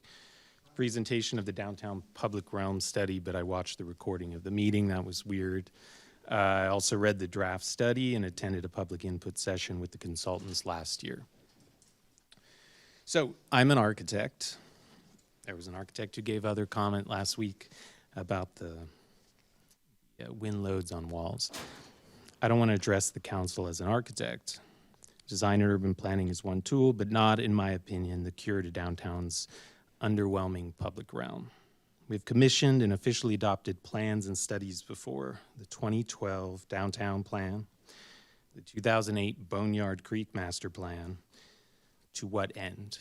Speaker 15: presentation of the Downtown Public Realm Study, but I watched the recording of the meeting. That was weird. I also read the draft study and attended a public input session with the consultants last year. So I'm an architect. There was an architect who gave other comment last week about the wind loads on walls. I don't want to address the council as an architect. Design and urban planning is one tool, but not, in my opinion, the cure to downtown's underwhelming public realm. We've commissioned and officially adopted plans and studies before: the 2012 Downtown Plan, the 2008 Boneyard Creek Master Plan. To what end?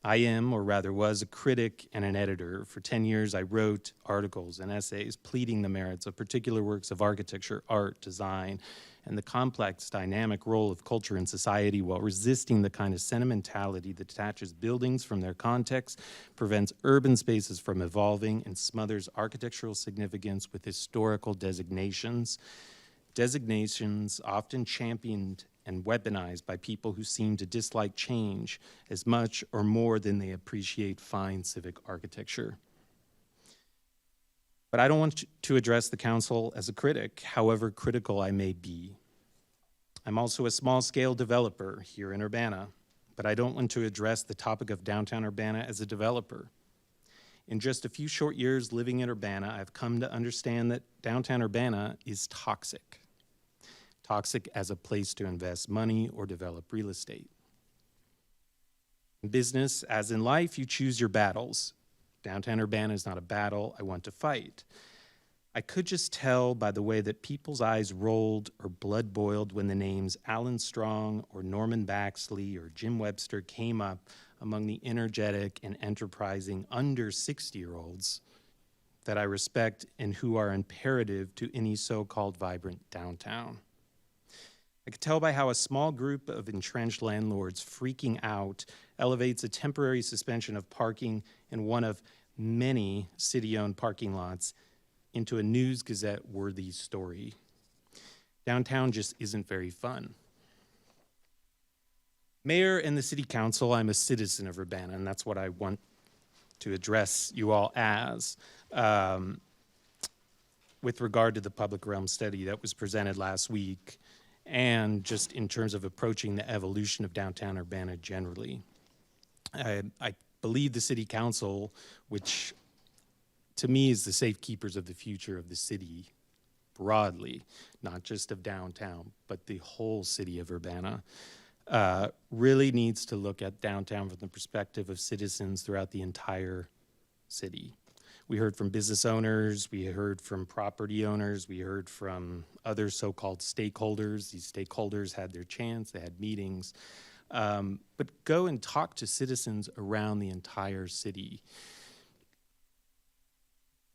Speaker 15: I am, or rather was, a critic and an editor. For 10 years, I wrote articles and essays pleading the merits of particular works of architecture, art, design, and the complex, dynamic role of culture in society, while resisting the kind of sentimentality that detaches buildings from their context, prevents urban spaces from evolving, and smothers architectural significance with historical designations. Designations often championed and weaponized by people who seem to dislike change as much or more than they appreciate fine civic architecture. But I don't want to address the council as a critic, however critical I may be. I'm also a small-scale developer here in Urbana, but I don't want to address the topic of downtown Urbana as a developer. In just a few short years living in Urbana, I've come to understand that downtown Urbana is toxic. Toxic as a place to invest money or develop real estate. In business, as in life, you choose your battles. Downtown Urbana is not a battle I want to fight. I could just tell by the way that people's eyes rolled or blood boiled when the names Alan Strong or Norman Baxley or Jim Webster came up among the energetic and enterprising under 60-year-olds that I respect and who are imperative to any so-called vibrant downtown. I could tell by how a small group of entrenched landlords freaking out elevates a temporary suspension of parking in one of many city-owned parking lots into a News Gazette-worthy story. Downtown just isn't very fun. Mayor and the City Council, I'm a citizen of Urbana, and that's what I want to address you all as. with regard to the public realm study that was presented last week, and just in terms of approaching the evolution of downtown Urbana generally. I believe the city council, which to me is the safekeepers of the future of the city broadly, not just of downtown, but the whole city of Urbana, really needs to look at downtown from the perspective of citizens throughout the entire city. We heard from business owners, we heard from property owners, we heard from other so-called stakeholders. These stakeholders had their chance, they had meetings. But go and talk to citizens around the entire city.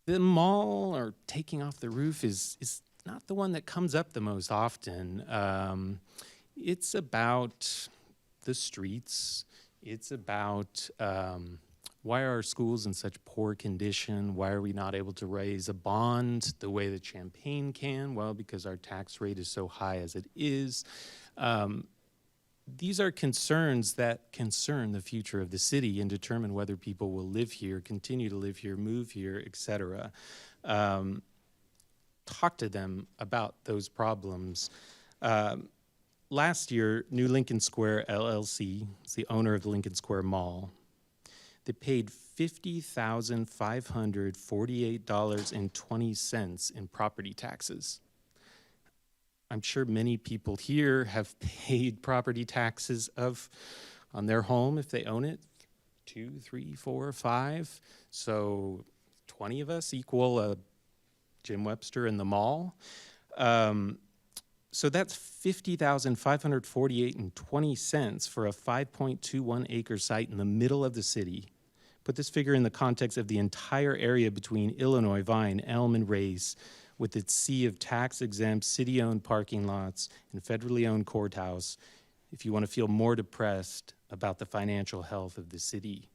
Speaker 15: The mall or taking off the roof is not the one that comes up the most often. It's about the streets. It's about why are our schools in such poor condition? Why are we not able to raise a bond the way that Champaign can? Well, because our tax rate is so high as it is. These are concerns that concern the future of the city and determine whether people will live here, continue to live here, move here, et cetera. Talk to them about those problems. Last year, New Lincoln Square LLC is the owner of the Lincoln Square Mall. They paid $50,548.20 in property taxes. I'm sure many people here have paid property taxes on their home if they own it, 2, 3, 4, 5. So 20 of us equal Jim Webster in the mall. So that's $50,548.20 for a 5.21 acre site in the middle of the city. Put this figure in the context of the entire area between Illinois, Vine, Elm, and Race, with its sea of tax-exempt, city-owned parking lots and federally owned courthouse, if you want to feel more depressed about the financial health of the city.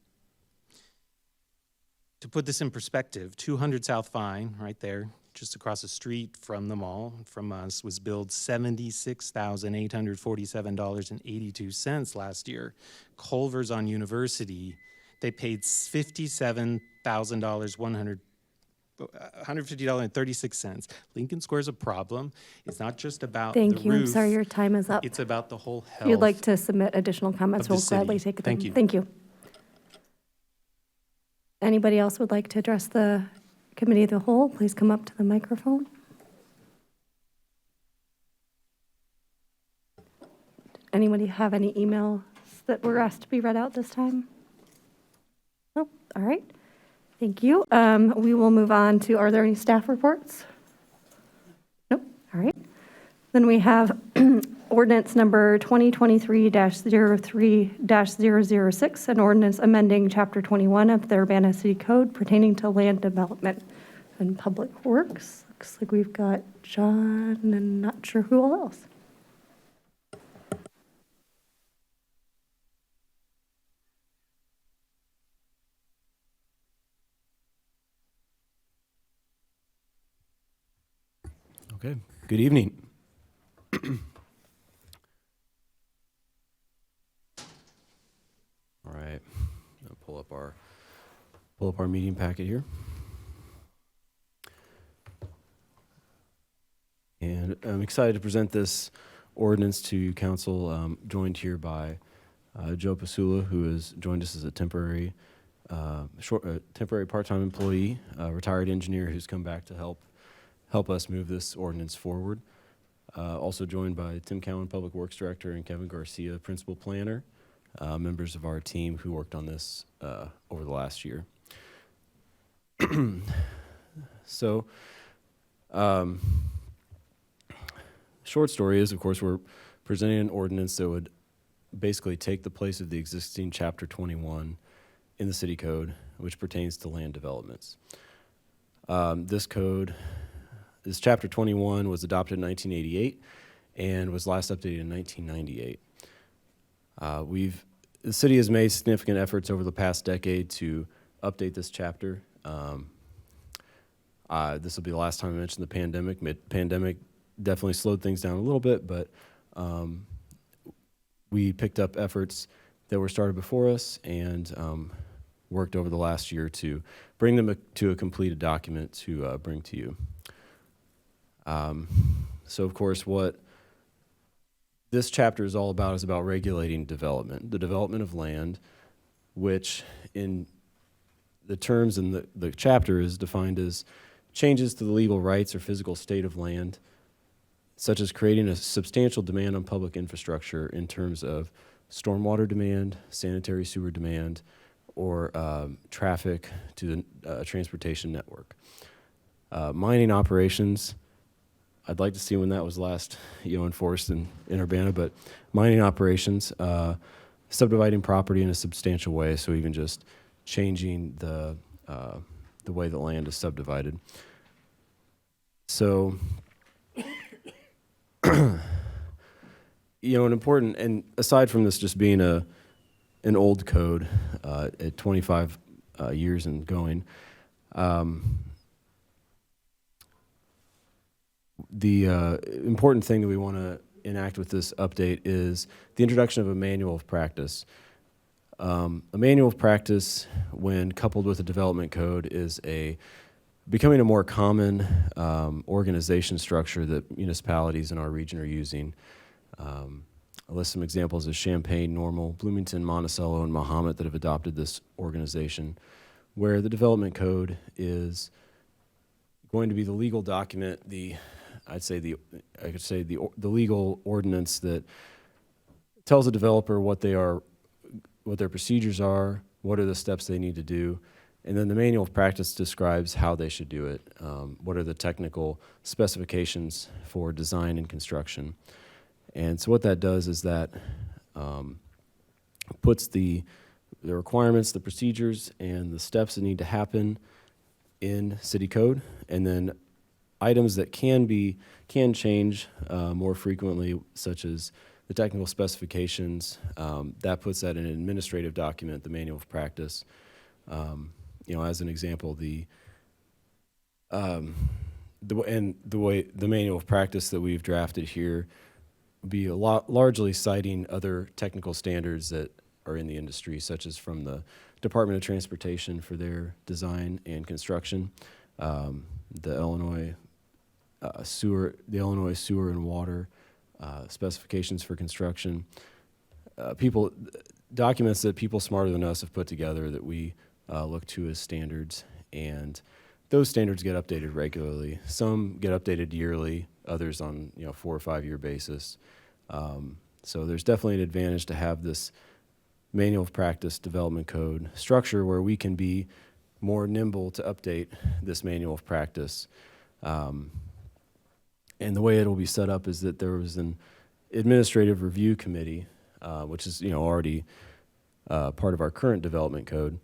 Speaker 15: To put this in perspective, 200 South Vine, right there, just across the street from the mall, from us, was billed $76,847.82 last year. Culver's on University, they paid $150.36. Lincoln Square's a problem. It's not just about the roof.
Speaker 1: Thank you. I'm sorry, your time is up.
Speaker 15: It's about the whole health.
Speaker 1: If you'd like to submit additional comments,
Speaker 15: of the
Speaker 1: we'll gladly
Speaker 15: city.
Speaker 1: take them.
Speaker 15: Thank you.
Speaker 1: Thank you. Anybody else would like to address the committee of the whole? Please come up to the microphone. Anybody have any emails that were asked to be read out this time? Oh, all right. Thank you. We will move on to, are there any staff reports? Nope. All right. Then we have ordinance number 2023-03-006, an ordinance amending Chapter 21 of the Urbana City Code pertaining to land development and public works. Looks like we've got John and not sure who else.
Speaker 16: Okay, good evening. All right, I'll pull up our meeting packet here. And I'm excited to present this ordinance to council, joined here by Joe Pasula, who has joined us as a temporary part-time employee, retired engineer who's come back to help us move this ordinance forward. Also joined by Tim Cowan, Public Works Director, and Kevin Garcia, Principal Planner, members of our team who worked on this over the last year. So, short story is, of course, we're presenting an ordinance that would basically take the place of the existing Chapter 21 in the City Code, which pertains to land developments. This Chapter 21 was adopted in 1988 and was last updated in 1998. The city has made significant efforts over the past decade to update this chapter. This will be the last time I mention the pandemic. Pandemic definitely slowed things down a little bit, but we picked up efforts that were started before us and worked over the last year to bring them to a completed document to bring to you. So of course, what this chapter is all about is about regulating development, the development of land, which in the terms in the chapter is defined as changes to the legal rights or physical state of land, such as creating a substantial demand on public infrastructure in terms of stormwater demand, sanitary sewer demand, or traffic to the transportation network. Mining operations, I'd like to see when that was last enforced in Urbana, but mining operations, subdividing property in a substantial way, so even just changing the way the land is subdivided. So, an important, and aside from this just being an old code at 25 years and going, the important thing that we want to enact with this update is the introduction of a manual of practice. A manual of practice, when coupled with a development code, is becoming a more common organization structure that municipalities in our region are using. I'll list some examples of Champaign, Normal, Bloomington, Monticello, and Mahomet that have adopted this organization, where the development code is going to be the legal document, the legal ordinance that tells a developer what their procedures are, what are the steps they need to do, and then the manual of practice describes how they should do it, what are the technical specifications for design and construction. And so what that does is that puts the requirements, the procedures, and the steps that need to happen in city code, and then items that can change more frequently, such as the technical specifications, that puts that in an administrative document, the manual of practice. As an example, the way the manual of practice that we've drafted here be largely citing other technical standards that are in the industry, such as from the Department of Transportation for their design and construction, the Illinois sewer and water specifications for construction, documents that people smarter than us have put together that we look to as standards, and those standards get updated regularly. Some get updated yearly, others on 4 or 5 year basis. So there's definitely an advantage to have this manual of practice development code structure where we can be more nimble to update this manual of practice. And the way it'll be set up is that there was an administrative review committee, which is already part of our current development code,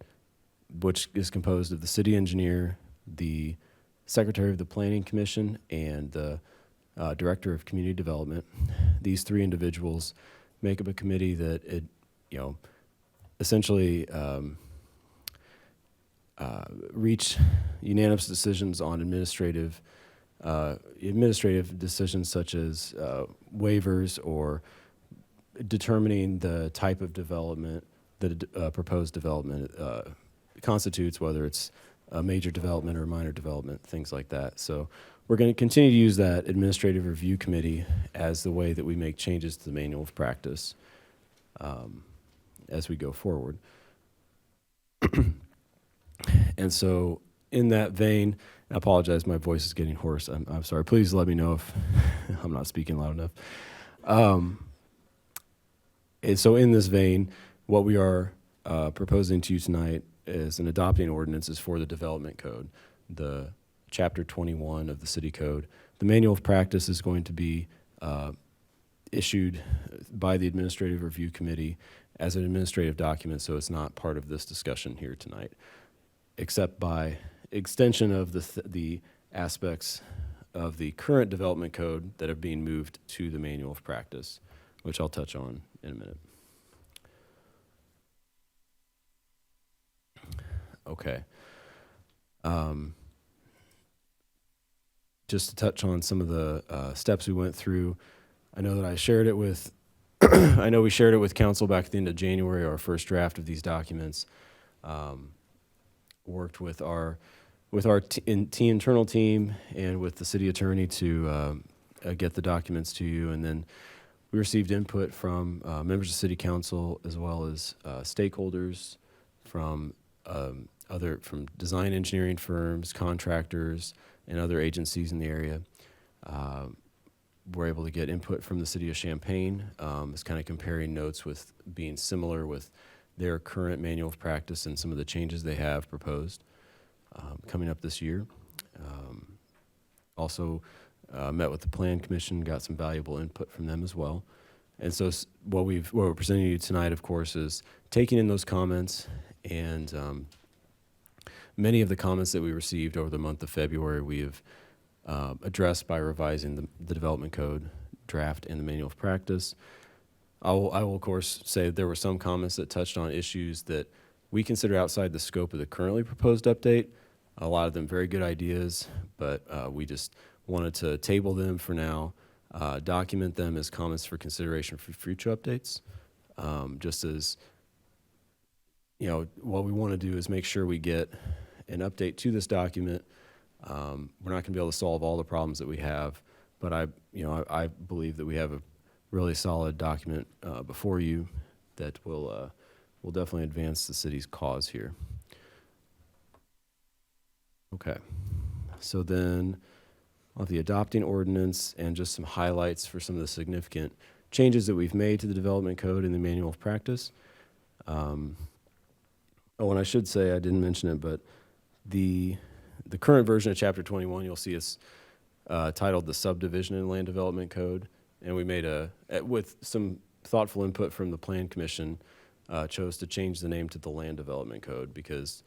Speaker 16: which is composed of the city engineer, the secretary of the planning commission, and the director of community development. These 3 individuals make up a committee that essentially reach unanimous decisions on administrative decisions such as waivers or determining the type of development that a proposed development constitutes, whether it's a major development or a minor development, things like that. So we're going to continue to use that administrative review committee as the way that we make changes to the manual of practice as we go forward. And so in that vein, I apologize, my voice is getting hoarse. I'm sorry. Please let me know if I'm not speaking loud enough. And so in this vein, what we are proposing to you tonight is an adopting ordinances for the development code, the Chapter 21 of the City Code. The manual of practice is going to be issued by the Administrative Review Committee as an administrative document, so it's not part of this discussion here tonight, except by extension of the aspects of the current development code that are being moved to the manual of practice, which I'll touch on in a minute. Okay. Just to touch on some of the steps we went through, I know that I shared it with, I know we shared it with council back at the end of January, our first draft of these documents. Worked with our with our internal team and with the city attorney to get the documents to you. And then we received input from members of city council as well as stakeholders from from design engineering firms, contractors, and other agencies in the area. We're able to get input from the city of Champaign. It's kind of comparing notes with being similar with their current manual of practice and some of the changes they have proposed coming up this year. Also met with the Plan Commission, got some valuable input from them as well. And so what we're presenting you tonight, of course, is taking in those comments, and many of the comments that we received over the month of February we have addressed by revising the development code draft and the manual of practice. I will, of course, say that there were some comments that touched on issues that we consider outside the scope of the currently proposed update. A lot of them very good ideas, but we just wanted to table them for now, document them as comments for consideration for future updates. Just as, you know, what we want to do is make sure we get an update to this document. We're not going to be able to solve all the problems that we have, but I believe that we have a really solid document before you that will definitely advance the city's cause here. Okay, so then on the adopting ordinance and just some highlights for some of the significant changes that we've made to the development code and the manual of practice. Oh, and I should say, I didn't mention it, but the current version of Chapter 21, you'll see is titled the Subdivision and Land Development Code, and we made with some thoughtful input from the Plan Commission, chose to change the name to the Land Development Code, because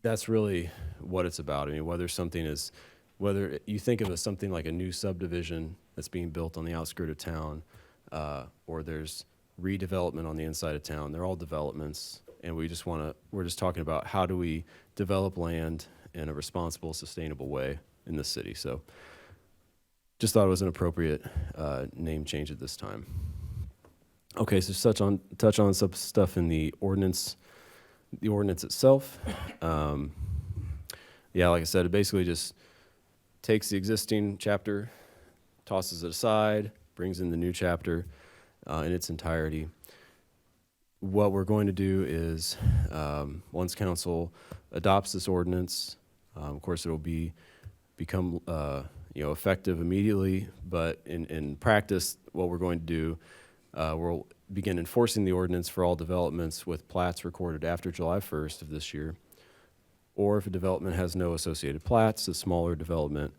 Speaker 16: that's really what it's about. I mean, whether you think of something like a new subdivision that's being built on the outskirts of town, or there's redevelopment on the inside of town, they're all developments, and we're just talking about how do we develop land in a responsible, sustainable way in the city. So just thought it was an appropriate name change at this time. Okay, so touch on some stuff in the ordinance itself. Yeah, like I said, it basically just takes the existing chapter, tosses it aside, brings in the new chapter in its entirety. What we're going to do is, once council adopts this ordinance, of course it'll become effective immediately, but in practice, what we're going to do, we'll begin enforcing the ordinance for all developments with plats recorded after July 1st of this year. Or if a development has no associated plats, a smaller development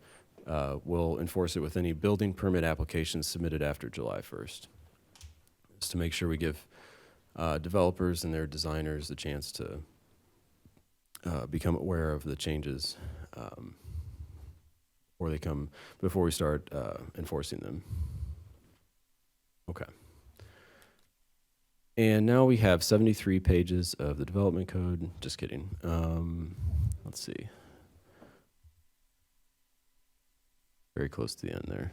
Speaker 16: will enforce it with any building permit applications submitted after July 1st. Just to make sure we give developers and their designers the chance to become aware of the changes before we start enforcing them. Okay. And now we have 73 pages of the development code. Just kidding. Let's see. Very close to the end there.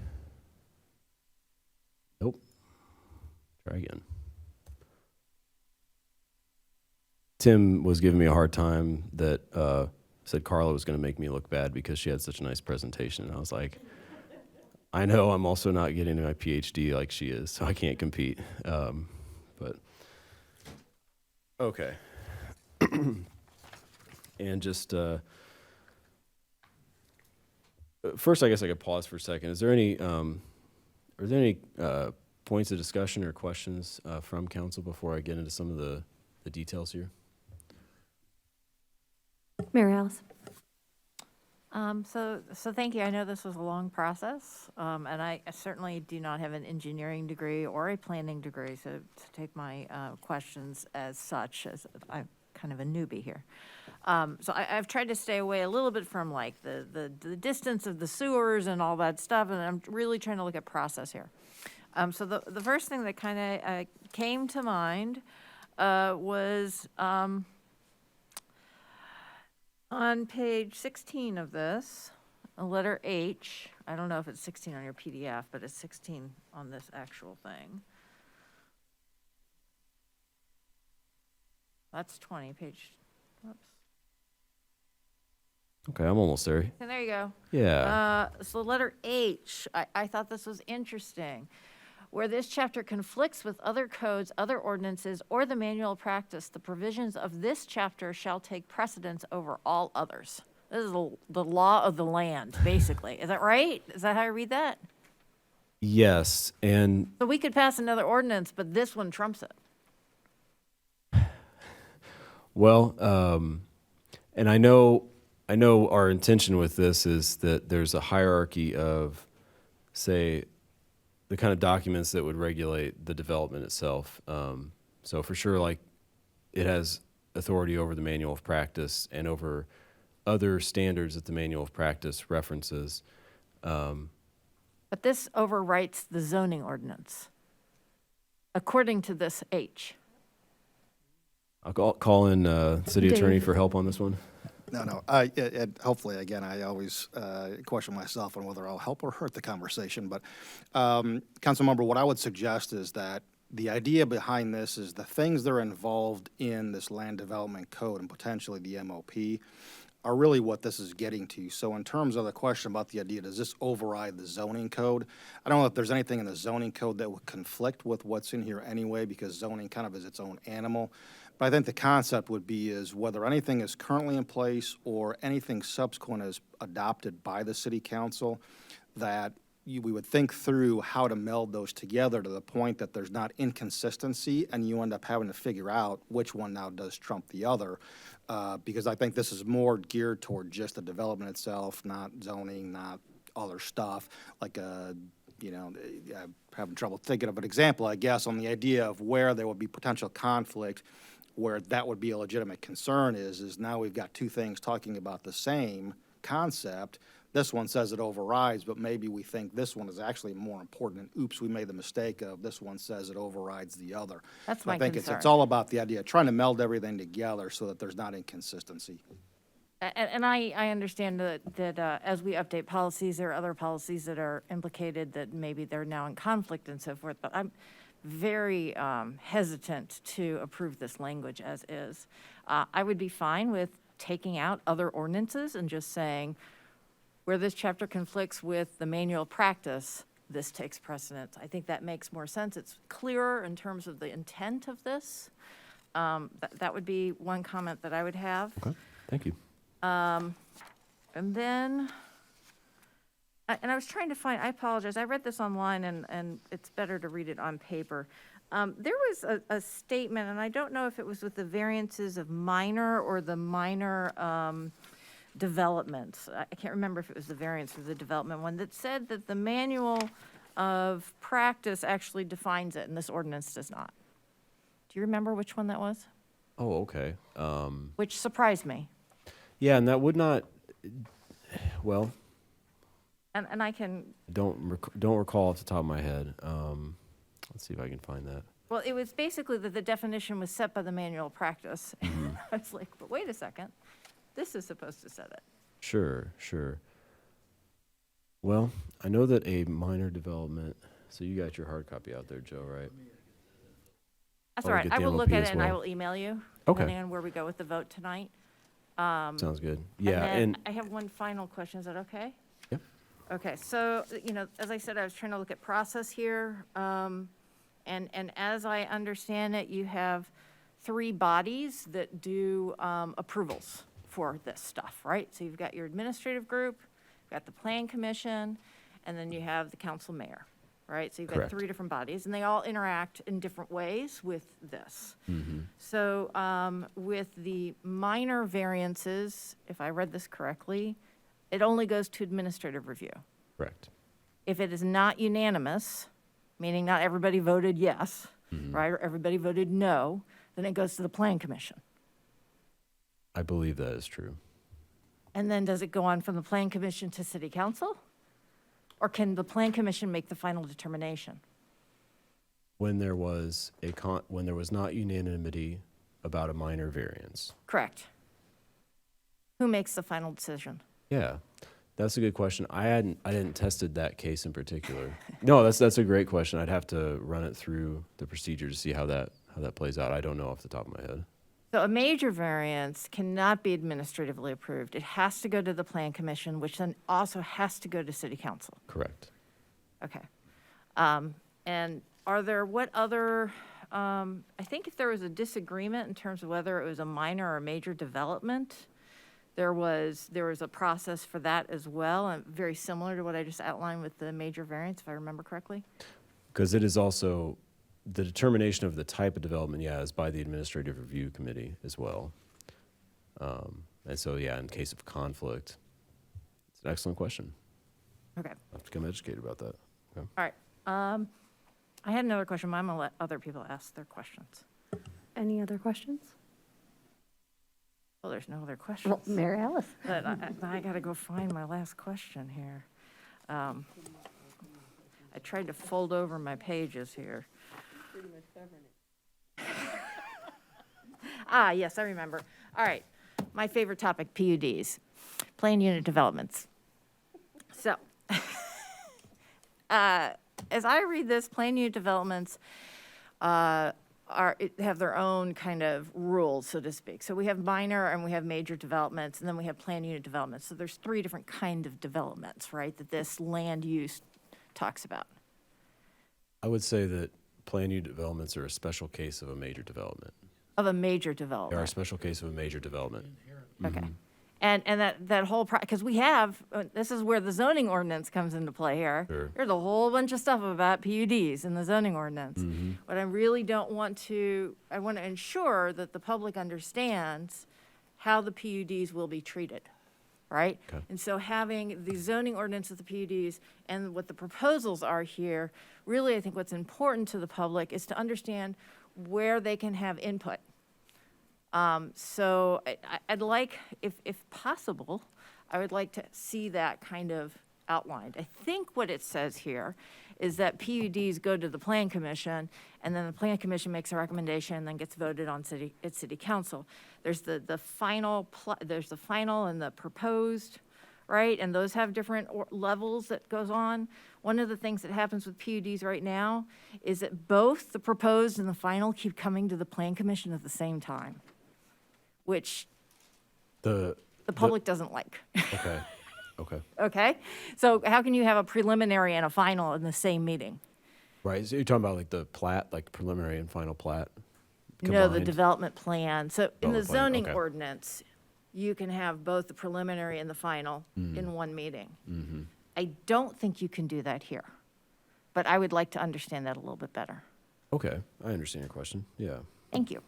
Speaker 16: Nope. Try again. Tim was giving me a hard time that said Carla was going to make me look bad because she had such a nice presentation. And I was like, I know I'm also not getting my PhD like she is, so I can't compete. But okay. And just first, I guess I could pause for a second. Are there any points of discussion or questions from council before I get into some of the details here?
Speaker 1: Mary Alice.
Speaker 12: So thank you. I know this was a long process, and I certainly do not have an engineering degree or a planning degree, so to take my questions as such, as I'm kind of a newbie here. So I've tried to stay away a little bit from like the distance of the sewers and all that stuff, and I'm really trying to look at process here. So the first thing that kind of came to mind was on page 16 of this, letter H. I don't know if it's 16 on your PDF, but it's 16 on this actual thing. That's 20, page, whoops.
Speaker 16: Okay, I'm almost there.
Speaker 12: And there you go.
Speaker 16: Yeah.
Speaker 12: So letter H, I thought this was interesting. Where this chapter conflicts with other codes, other ordinances, or the manual of practice, the provisions of this chapter shall take precedence over all others. This is the law of the land, basically. Is that right? Is that how I read that?
Speaker 16: Yes, and
Speaker 12: So we could pass another ordinance, but this one trumps it.
Speaker 16: well, and I know our intention with this is that there's a hierarchy of, say, the kind of documents that would regulate the development itself. So for sure, like, it has authority over the manual of practice and over other standards that the manual of practice references.
Speaker 12: But this overwrites the zoning ordinance, according to this H.
Speaker 16: I'll call in city attorney
Speaker 12: Dave.
Speaker 16: for help on this one.
Speaker 10: No. And hopefully, again, I always question myself on whether I'll help or hurt the conversation. But, Councilmember, what I would suggest is that the idea behind this is the things that are involved in this land development code and potentially the MOP are really what this is getting to. So in terms of the question about the idea, does this override the zoning code? I don't know if there's anything in the zoning code that would conflict with what's in here anyway, because zoning kind of is its own animal. But I think the concept would be is whether anything is currently in place or anything subsequent is adopted by the city council, that we would think through how to meld those together to the point that there's not inconsistency and you end up having to figure out which one now does trump the other. Because I think this is more geared toward just the development itself, not zoning, not other stuff. Like, I'm having trouble thinking of an example, I guess, on the idea of where there would be potential conflict, where that would be a legitimate concern is now we've got two things talking about the same concept. This one says it overrides, but maybe we think this one is actually more important, and oops, we made the mistake of this one says it overrides the other.
Speaker 12: That's
Speaker 10: So
Speaker 12: my
Speaker 10: I think
Speaker 12: concern.
Speaker 10: it's all about the idea of trying to meld everything together so that there's not inconsistency.
Speaker 12: And I understand that as we update policies, there are other policies that are implicated that maybe they're now in conflict and so forth, but I'm very hesitant to approve this language as is. I would be fine with taking out other ordinances and just saying, where this chapter conflicts with the manual of practice, this takes precedence. I think that makes more sense. It's clearer in terms of the intent of this. That would be one comment that I would have.
Speaker 16: Okay, thank you.
Speaker 12: And then, and I was trying to find, I apologize, I read this online and it's better to read it on paper. There was a statement, and I don't know if it was with the variances of minor or the minor developments. I can't remember if it was the variance or the development one that said that the manual of practice actually defines it and this ordinance does not. Do you remember which one that was?
Speaker 16: Oh, okay.
Speaker 12: Which surprised me.
Speaker 16: Yeah, and that would not, well,
Speaker 12: And I can,
Speaker 16: don't recall off the top of my head. Let's see if I can find that.
Speaker 12: well, it was basically that the definition was set by the manual of practice. I was like, but wait a second, this is supposed to set it.
Speaker 16: Sure. Well, I know that a minor development, so you got your hard copy out there, Joe, right?
Speaker 12: That's
Speaker 16: Oh,
Speaker 12: all right.
Speaker 16: get
Speaker 12: I
Speaker 16: the
Speaker 12: will
Speaker 16: MOP
Speaker 12: look at
Speaker 16: as
Speaker 12: it and I
Speaker 16: well.
Speaker 12: will email you,
Speaker 16: Okay.
Speaker 12: depending on where we go with the vote tonight.
Speaker 16: Sounds good. Yeah,
Speaker 12: And
Speaker 16: and
Speaker 12: then I have one final question. Is that okay?
Speaker 16: Yep.
Speaker 12: Okay, so, as I said, I was trying to look at process here. And as I understand it, you have 3 bodies that do approvals for this stuff, right? So you've got your administrative group, you've got the plan commission, and then you have the council mayor, right? So you've got
Speaker 16: Correct.
Speaker 12: 3 different bodies, and they all interact in different ways with this.
Speaker 16: mm-hmm.
Speaker 12: So with the minor variances, if I read this correctly, it only goes to administrative review.
Speaker 16: Correct.
Speaker 12: If it is not unanimous, meaning not everybody voted yes, right, or everybody voted no, then it goes to the plan commission.
Speaker 16: I believe that is true.
Speaker 12: And then does it go on from the plan commission to city council? Or can the plan commission make the final determination?
Speaker 16: When there was when there was not unanimity about a minor variance.
Speaker 12: Correct. Who makes the final decision?
Speaker 16: Yeah, that's a good question. I didn't tested that case in particular. No, that's a great question. I'd have to run it through the procedure to see how that plays out. I don't know off the top of my head.
Speaker 12: So a major variance cannot be administratively approved. It has to go to the Plan Commission, which then also has to go to City Council.
Speaker 16: Correct.
Speaker 12: Okay. And are there, what other, I think if there was a disagreement in terms of whether it was a minor or a major development, there was a process for that as well, and very similar to what I just outlined with the major variance, if I remember correctly.
Speaker 16: Because it is also, the determination of the type of development, is by the Administrative Review Committee as well. And so, in case of conflict, it's an excellent question.
Speaker 12: Okay.
Speaker 16: I'll have to become educated about that. Okay.
Speaker 12: All right. I had another question, but I'm gonna let other people ask their questions.
Speaker 1: Any other questions?
Speaker 12: Well, there's no other questions.
Speaker 1: Well, Mary Alice.
Speaker 12: But I gotta go find my last question here. I tried to fold over my pages here. Yes, I remember. All right, my favorite topic, PUDs, planned unit developments. So, as I read this, planned unit developments have their own kind of rules, so to speak. So we have minor and we have major developments, and then we have planned unit developments. So there's 3 different kind of developments, right, that this land use talks about.
Speaker 16: I would say that planned unit developments are a special case of a major development.
Speaker 12: Of a major
Speaker 16: They are a
Speaker 12: development.
Speaker 16: special case of a major development.
Speaker 12: Okay. And that whole, because we have, this is where the zoning ordinance comes into play here.
Speaker 16: Sure.
Speaker 12: There's a whole bunch of stuff about PUDs in the zoning ordinance. But I really don't want to, I want to ensure that the public understands how the PUDs will be treated, right?
Speaker 16: Okay.
Speaker 12: And so having the zoning ordinance of the PUDs and what the proposals are here, really, I think what's important to the public is to understand where they can have input. So I'd like, if possible, I would like to see that kind of outlined. I think what it says here is that PUDs go to the Plan Commission, and then the Plan Commission makes a recommendation and then gets voted on at City Council. There's the final, there's the final and the proposed, right? And those have different levels that goes on. One of the things that happens with PUDs right now is that both the proposed and the final keep coming to the Plan Commission at the same time, which the public doesn't like.
Speaker 16: Okay. Okay.
Speaker 12: Okay? So how can you have a preliminary and a final in the same meeting?
Speaker 16: Right. So you're talking about like the plat, like preliminary and final plat?
Speaker 12: No, the
Speaker 16: combined?
Speaker 12: development plan. So in the
Speaker 16: Development plan,
Speaker 12: zoning
Speaker 16: okay.
Speaker 12: ordinance, you can have both the preliminary and the final in one meeting. I don't think you can do that here, but I would like to understand that a little bit better.
Speaker 16: Okay. I understand your question. Yeah.
Speaker 12: Thank you.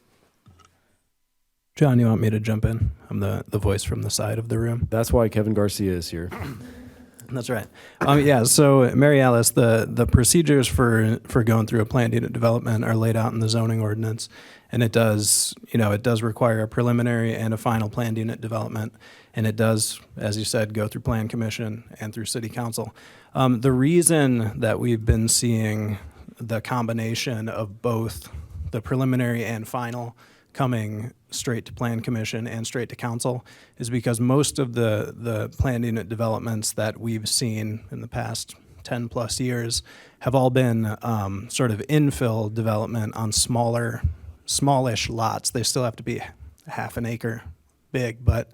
Speaker 17: John, you want me to jump in? I'm the voice from the side of the room.
Speaker 16: That's why Kevin Garcia is here.
Speaker 17: That's right. So Mary Alice, the procedures for going through a planned unit development are laid out in the zoning ordinance, and it does require a preliminary and a final planned unit development, and it does, as you said, go through Plan Commission and through City Council. The reason that we've been seeing the combination of both the preliminary and final coming straight to Plan Commission and straight to Council is because most of the planned unit developments that we've seen in the past 10 plus years have all been sort of infill development on smallish lots. They still have to be half an acre big, but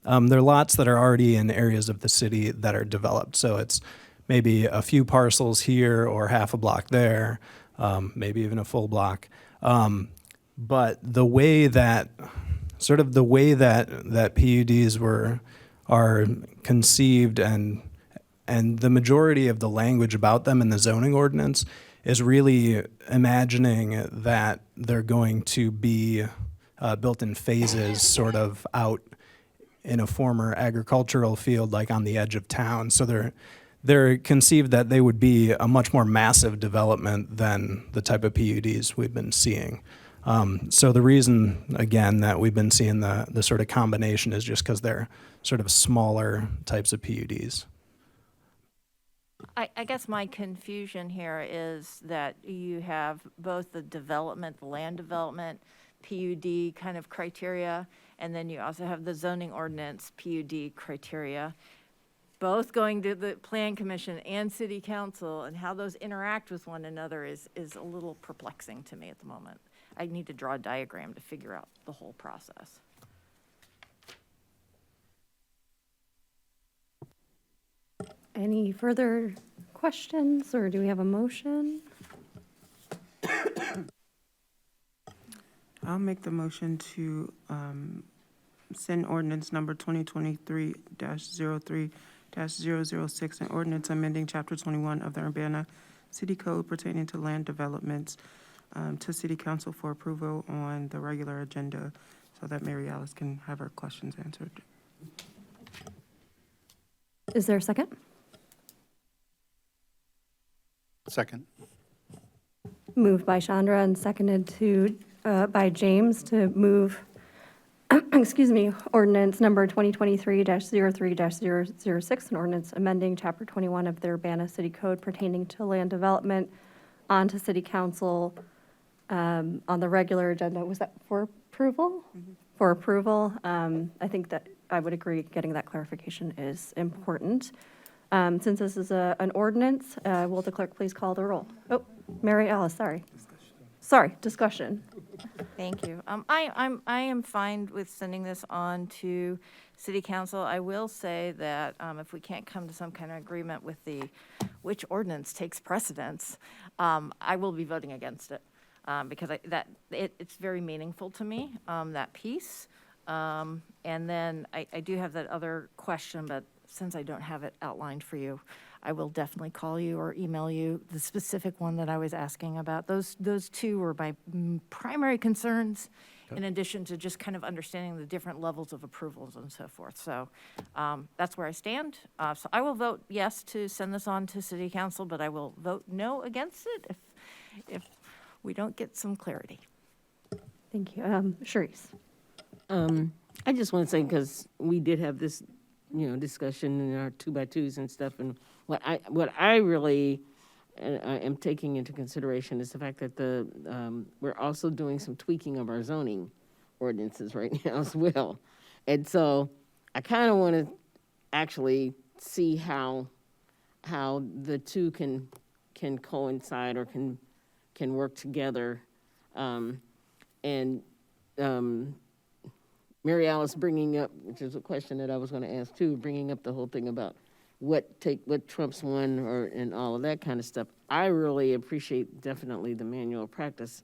Speaker 17: they're lots that are already in areas of the city that are developed. So it's maybe a few parcels here or half a block there, maybe even a full block. But the way that PUDs are conceived and the majority of the language about them in the zoning ordinance is really imagining that they're going to be built in phases, sort of out in a former agricultural field, like on the edge of town. So they're conceived that they would be a much more massive development than the type of PUDs we've been seeing. So the reason, again, that we've been seeing the sort of combination is just because they're sort of smaller types of PUDs.
Speaker 12: I guess my confusion here is that you have both the development, the land development, PUD kind of criteria, and then you also have the zoning ordinance PUD criteria, both going to the Plan Commission and City Council, and how those interact with one another is a little perplexing to me at the moment. I need to draw a diagram to figure out the whole process.
Speaker 1: Any further questions, or do we have a motion?
Speaker 13: I'll make the motion to send ordinance number 2023-03-006, an ordinance amending Chapter 21 of the Urbana City Code pertaining to land developments to City Council for approval on the regular agenda so that Mary Alice can have her questions answered.
Speaker 1: Is there a second?
Speaker 8: Second.
Speaker 1: Moved by Chandra and seconded by James to move, excuse me, ordinance number 2023-03-006, an ordinance amending Chapter 21 of the Urbana City Code pertaining to land development onto City Council on the regular agenda. Was that for approval? For approval. I think that I would agree getting that clarification is important. Since this is an ordinance, will the clerk please call the roll? Oh, Mary Alice, sorry. Sorry, discussion.
Speaker 12: Thank you. I am fine with sending this on to City Council. I will say that if we can't come to some kind of agreement with which ordinance takes precedence, I will be voting against it because it's very meaningful to me, that piece. And then I do have that other question, but since I don't have it outlined for you, I will definitely call you or email you the specific one that I was asking about. Those two were my primary concerns, in addition to just kind of understanding the different levels of approvals and so forth. So that's where I stand. So I will vote yes to send this on to City Council, but I will vote no against it if we don't get some clarity.
Speaker 1: Thank you. Sharice.
Speaker 11: I just want to say, because we did have this, discussion in our 2x2s and stuff, and what I really am taking into consideration is the fact that we're also doing some tweaking of our zoning ordinances right now as well. And so I kind of want to actually see how the two can coincide or can work together. Mary Alice bringing up, which is a question that I was going to ask too, bringing up the whole thing about what trumps one and all of that kind of stuff. I really appreciate definitely the manual practice,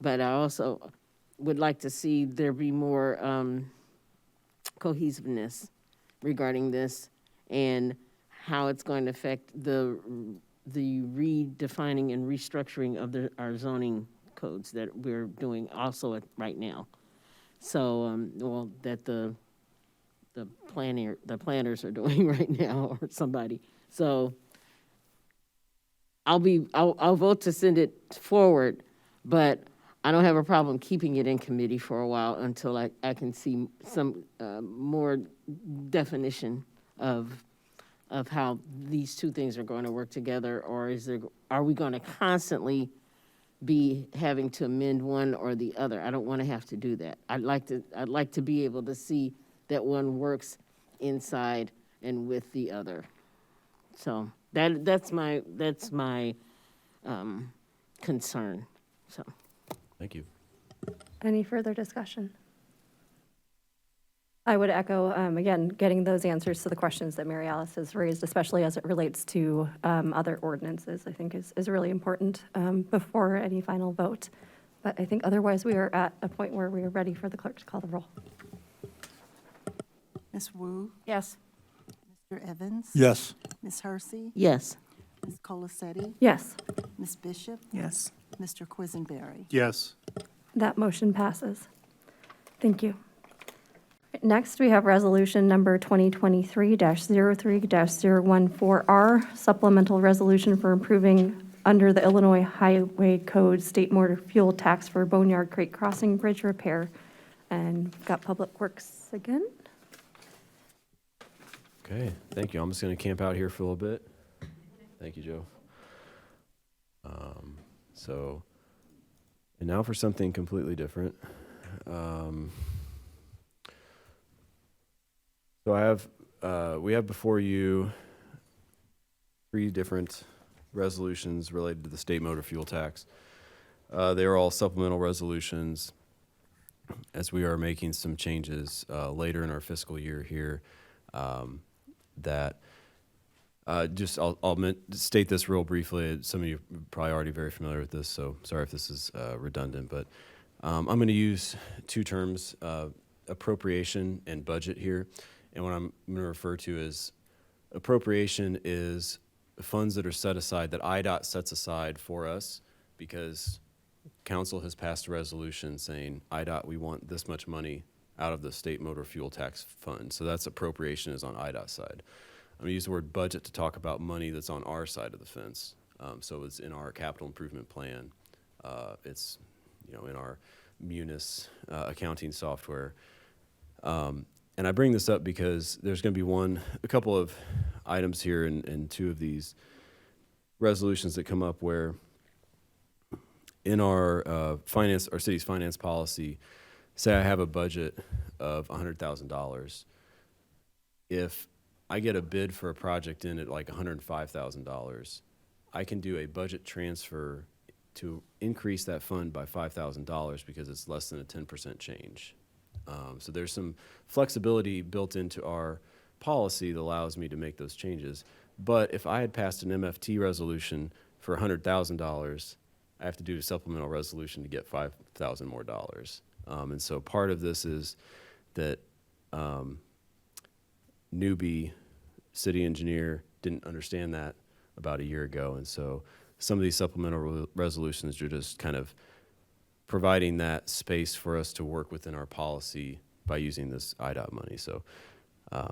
Speaker 11: but I also would like to see there be more cohesiveness regarding this and how it's going to affect the redefining and restructuring of our zoning codes that we're doing also right now. So, that the planners are doing right now, or somebody. So, I'll vote to send it forward, but I don't have a problem keeping it in committee for a while until I can see some more definition of how these two things are going to work together, or are we going to constantly be having to amend one or the other? I don't want to have to do that. I'd like to be able to see that one works inside and with the other. So that's my concern. So
Speaker 16: Thank you.
Speaker 1: Any further discussion? I would echo, again, getting those answers to the questions that Mary Alice has raised, especially as it relates to other ordinances, I think is really important before any final vote. But I think otherwise we are at a point where we are ready for the clerk to call the roll.
Speaker 2: Ms. Wu?
Speaker 12: Yes.
Speaker 2: Mr. Evans?
Speaker 14: Yes.
Speaker 2: Ms. Hersey?
Speaker 11: yes.
Speaker 2: Ms. Colacetti?
Speaker 1: Yes,
Speaker 2: Ms. Bishop?
Speaker 13: Yes.
Speaker 2: Mr. Quisenberry?
Speaker 8: Yes.
Speaker 1: that motion passes. Thank you. Next, we have resolution number 2023-03-014R, supplemental resolution for improving under the Illinois Highway Code state motor fuel tax for Boneyard Creek Crossing Bridge repair. And we've got Public Works again.
Speaker 16: Okay, thank you. I'm just going to camp out here for a little bit. Thank you, Joe. And now for something completely different. So we have before you 3 different resolutions related to the state motor fuel tax. They are all supplemental resolutions as we are making some changes later in our fiscal year here that I'll state this real briefly. Some of you are probably already very familiar with this, so sorry if this is redundant, but I'm going to use two terms, appropriation and budget here. And what I'm going to refer to as appropriation is funds that are set aside, that IDOT sets aside for us because council has passed a resolution saying, IDOT, we want this much money out of the state motor fuel tax fund. So that's appropriation is on IDOT side. I'm going to use the word budget to talk about money that's on our side of the fence. So it's in our capital improvement plan. It's in our Munis accounting software. And I bring this up because there's going to be a couple of items here in two of these resolutions that come up where in our city's finance policy, say I have a budget of $100,000. If I get a bid for a project in at like $105,000, I can do a budget transfer to increase that fund by $5,000 because it's less than a 10% change. So there's some flexibility built into our policy that allows me to make those changes. But if I had passed an MFT resolution for $100,000, I have to do a supplemental resolution to get $5,000 more dollars. And so part of this is that newbie city engineer didn't understand that about a year ago. And so some of these supplemental resolutions are just kind of providing that space for us to work within our policy by using this IDOT money. So I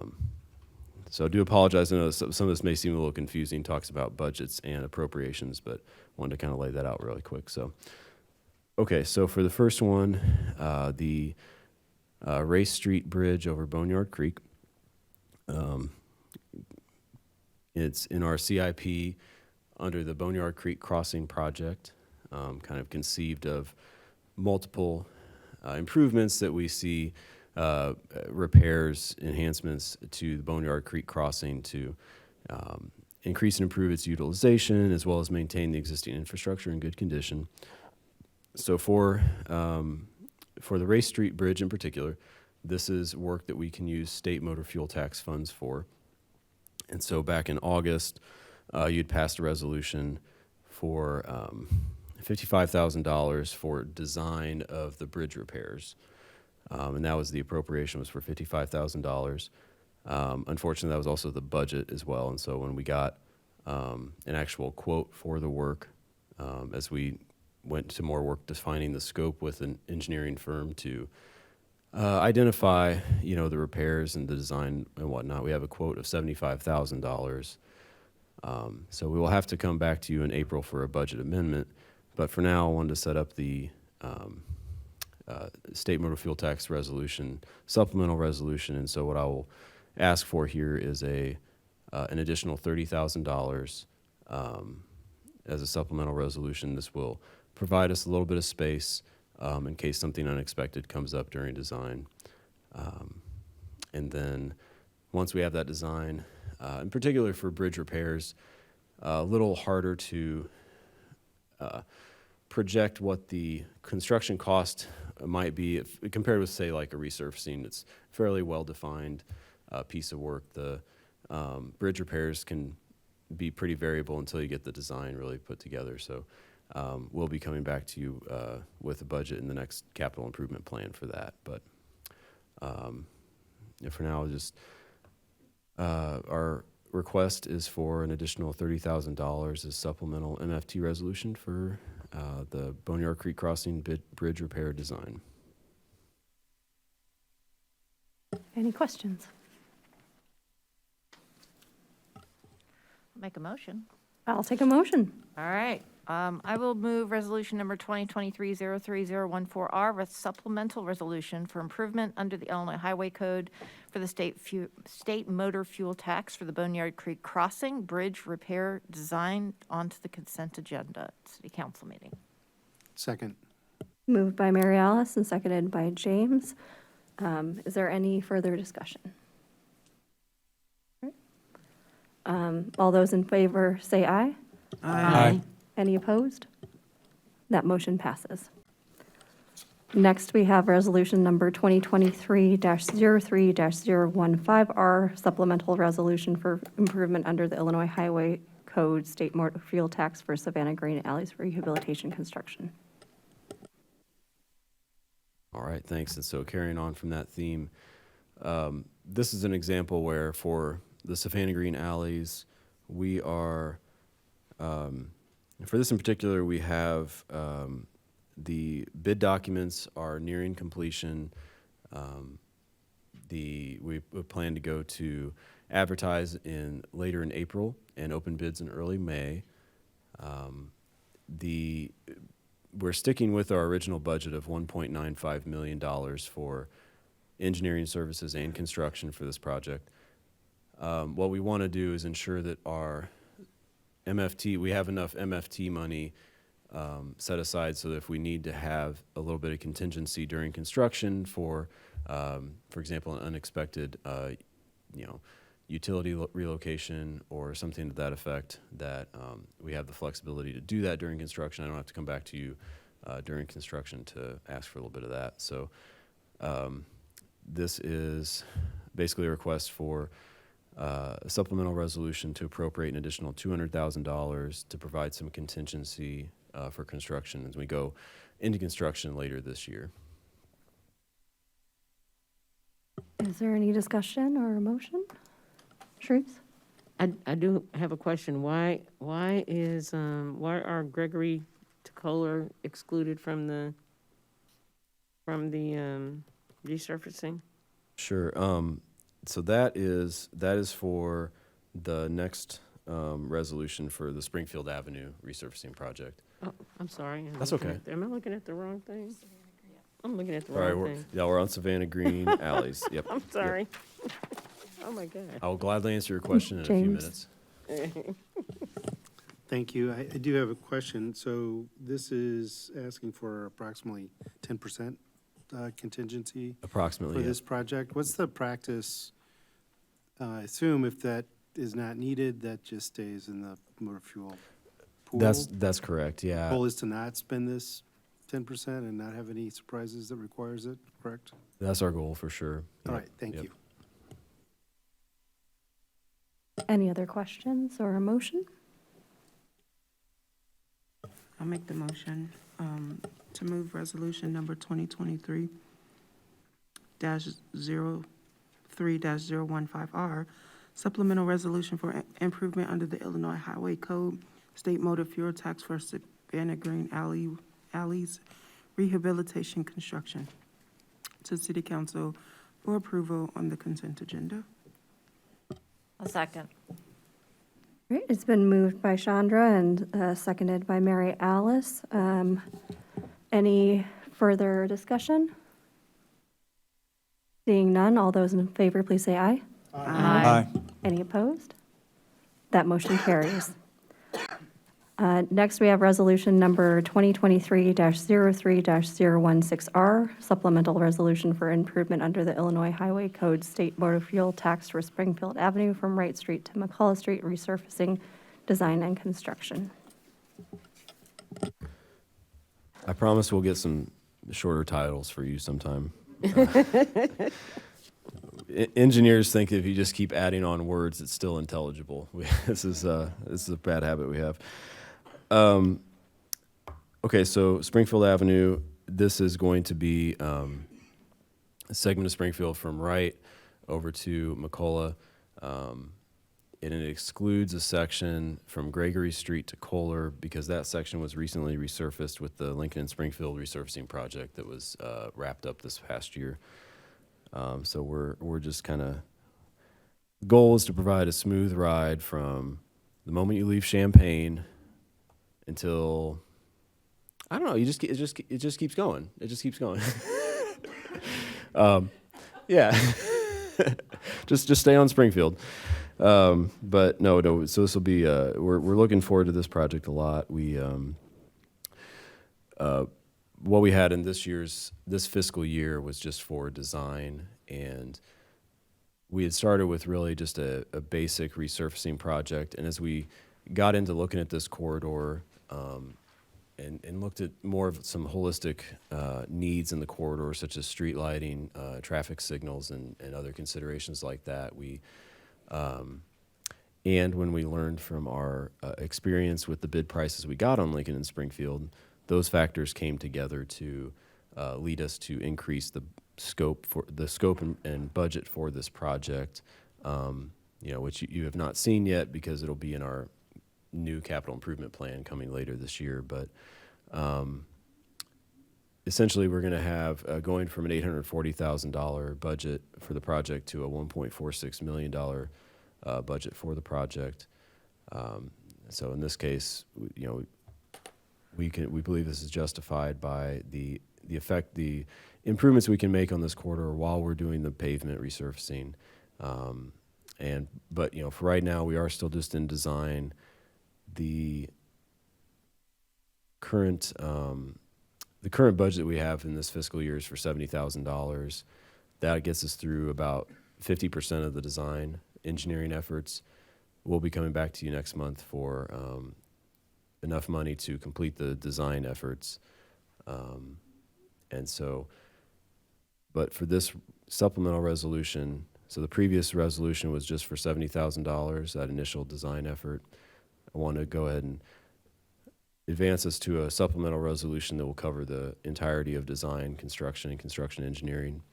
Speaker 16: do apologize. I know some of this may seem a little confusing, talks about budgets and appropriations, but wanted to kind of lay that out really quick. So, okay, so for the first one, the Race Street Bridge over Boneyard Creek. It's in our CIP under the Boneyard Creek Crossing Project, kind of conceived of multiple improvements that we see, repairs, enhancements to the Boneyard Creek Crossing to increase and improve its utilization as well as maintain the existing infrastructure in good condition. So for the Race Street Bridge in particular, this is work that we can use state motor fuel tax funds for. And so back in August, you'd passed a resolution for $55,000 for design of the bridge repairs. And that was the appropriation was for $55,000. Unfortunately, that was also the budget as well. And so when we got an actual quote for the work, as we went to more work defining the scope with an engineering firm to identify, the repairs and the design and whatnot, we have a quote of $75,000. So we will have to come back to you in April for a budget amendment. But for now, I wanted to set up the state motor fuel tax resolution, supplemental resolution. And so what I will ask for here is an additional $30,000 as a supplemental resolution. This will provide us a little bit of space in case something unexpected comes up during design. And then once we have that design, in particular for bridge repairs, a little harder to project what the construction cost might be compared with, say, like a resurfacing. It's fairly well-defined piece of work. The bridge repairs can be pretty variable until you get the design really put together. So we'll be coming back to you with a budget in the next capital improvement plan for that. But for now, just our request is for an additional $30,000 as supplemental MFT resolution for the Boneyard Creek Crossing bridge repair design.
Speaker 1: Any questions?
Speaker 12: Make a motion.
Speaker 1: I'll take a motion.
Speaker 12: All right. I will move resolution number 2023-03014R, with supplemental resolution for improvement under the Illinois Highway Code for the state motor fuel tax for the Boneyard Creek Crossing Bridge repair design onto the consent agenda at City Council meeting.
Speaker 8: Second.
Speaker 1: Moved by Mary Alice and seconded by James. Is there any further discussion? All those in favor say aye.
Speaker 13: Aye.
Speaker 1: Any opposed? That motion passes. Next, we have resolution number 2023-03-015R, supplemental resolution for improvement under the Illinois Highway Code State Motor Fuel Tax for Savannah Green Alleys Rehabilitation Construction.
Speaker 16: All right, thanks. And so carrying on from that theme, this is an example where for the Savannah Green Alleys, we are, for this in particular, we have the bid documents are nearing completion. We plan to go to advertise later in April and open bids in early May. We're sticking with our original budget of $1.95 million for engineering services and construction for this project. What we want to do is ensure that our we have enough MFT money set aside so that if we need to have a little bit of contingency during construction for example, an unexpected, utility relocation or something to that effect, that we have the flexibility to do that during construction. I don't have to come back to you during construction to ask for a little bit of that. So this is basically a request for a supplemental resolution to appropriate an additional $200,000 to provide some contingency for construction as we go into construction later this year.
Speaker 1: Is there any discussion or motion? Shreves?
Speaker 11: I do have a question. Why are Gregory to Kohler excluded from the resurfacing?
Speaker 16: Sure. So that is for the next resolution for the Springfield Avenue resurfacing project.
Speaker 11: Oh, I'm sorry.
Speaker 16: That's okay.
Speaker 11: Am I looking at the wrong thing? I'm looking at the
Speaker 16: All right,
Speaker 11: wrong thing.
Speaker 16: we're on Savannah Green Alleys. Yep.
Speaker 11: I'm sorry. Oh, my God.
Speaker 16: I'll gladly answer your question in a few
Speaker 1: James.
Speaker 16: minutes.
Speaker 8: Thank you. I do have a question. So this is asking for approximately 10% contingency
Speaker 16: Approximately,
Speaker 8: for
Speaker 16: yeah.
Speaker 8: this project. What's the practice? I assume if that is not needed, that just stays in the motor fuel pool.
Speaker 16: That's correct, yeah.
Speaker 8: Goal is to not spend this 10% and not have any surprises that requires it, correct?
Speaker 16: That's our goal for sure.
Speaker 8: All
Speaker 16: Yep,
Speaker 8: right, thank
Speaker 16: yep.
Speaker 8: you.
Speaker 1: Any other questions or a motion?
Speaker 13: I'll make the motion to move resolution number 2023-03-015R, supplemental resolution for improvement under the Illinois Highway Code, State Motor Fuel Tax for Savannah Green Alleys Rehabilitation Construction, to City Council for approval on the consent agenda.
Speaker 12: A second.
Speaker 1: Great, it's been moved by Chandra and seconded by Mary Alice. Any further discussion? Seeing none, all those in favor, please say aye.
Speaker 12: Aye.
Speaker 1: Any opposed? That motion carries. Next, we have resolution number 2023-03-016R, supplemental resolution for improvement under the Illinois Highway Code State Motor Fuel Tax for Springfield Avenue from Wright Street to McCullough Street, resurfacing, design, and construction.
Speaker 16: I promise we'll get some shorter titles for you sometime. Engineers think if you just keep adding on words, it's still intelligible. This is a bad habit we have. Okay, so Springfield Avenue, this is going to be a segment of Springfield from Wright over to McCullough, and it excludes a section from Gregory Street to Kohler because that section was recently resurfaced with the Lincoln and Springfield resurfacing project that was wrapped up this past year. So we're just kind of, the goal is to provide a smooth ride from the moment you leave Champaign until, I don't know, it just keeps going. It just keeps going. Yeah, just stay on Springfield. But no. So this will be. We're looking forward to this project a lot. What we had in this fiscal year was just for design, and we had started with really just a basic resurfacing project. And as we got into looking at this corridor, and looked at more of some holistic needs in the corridor, such as street lighting, traffic signals, and other considerations like that. And when we learned from our experience with the bid prices we got on Lincoln and Springfield, those factors came together to lead us to increase the scope and budget for this project, which you have not seen yet because it'll be in our new capital improvement plan coming later this year. But essentially, we're going to have going from an $840,000 budget for the project to a $1.46 million budget for the project. So in this case, we believe this is justified by the improvements we can make on this corridor while we're doing the pavement resurfacing. But for right now, we are still just in design. The current budget we have in this fiscal year is for $70,000. That gets us through about 50% of the design engineering efforts. We'll be coming back to you next month for enough money to complete the design efforts. But for this supplemental resolution, so the previous resolution was just for $70,000, that initial design effort. I want to go ahead and advance us to a supplemental resolution that will cover the entirety of design, construction, and construction engineering.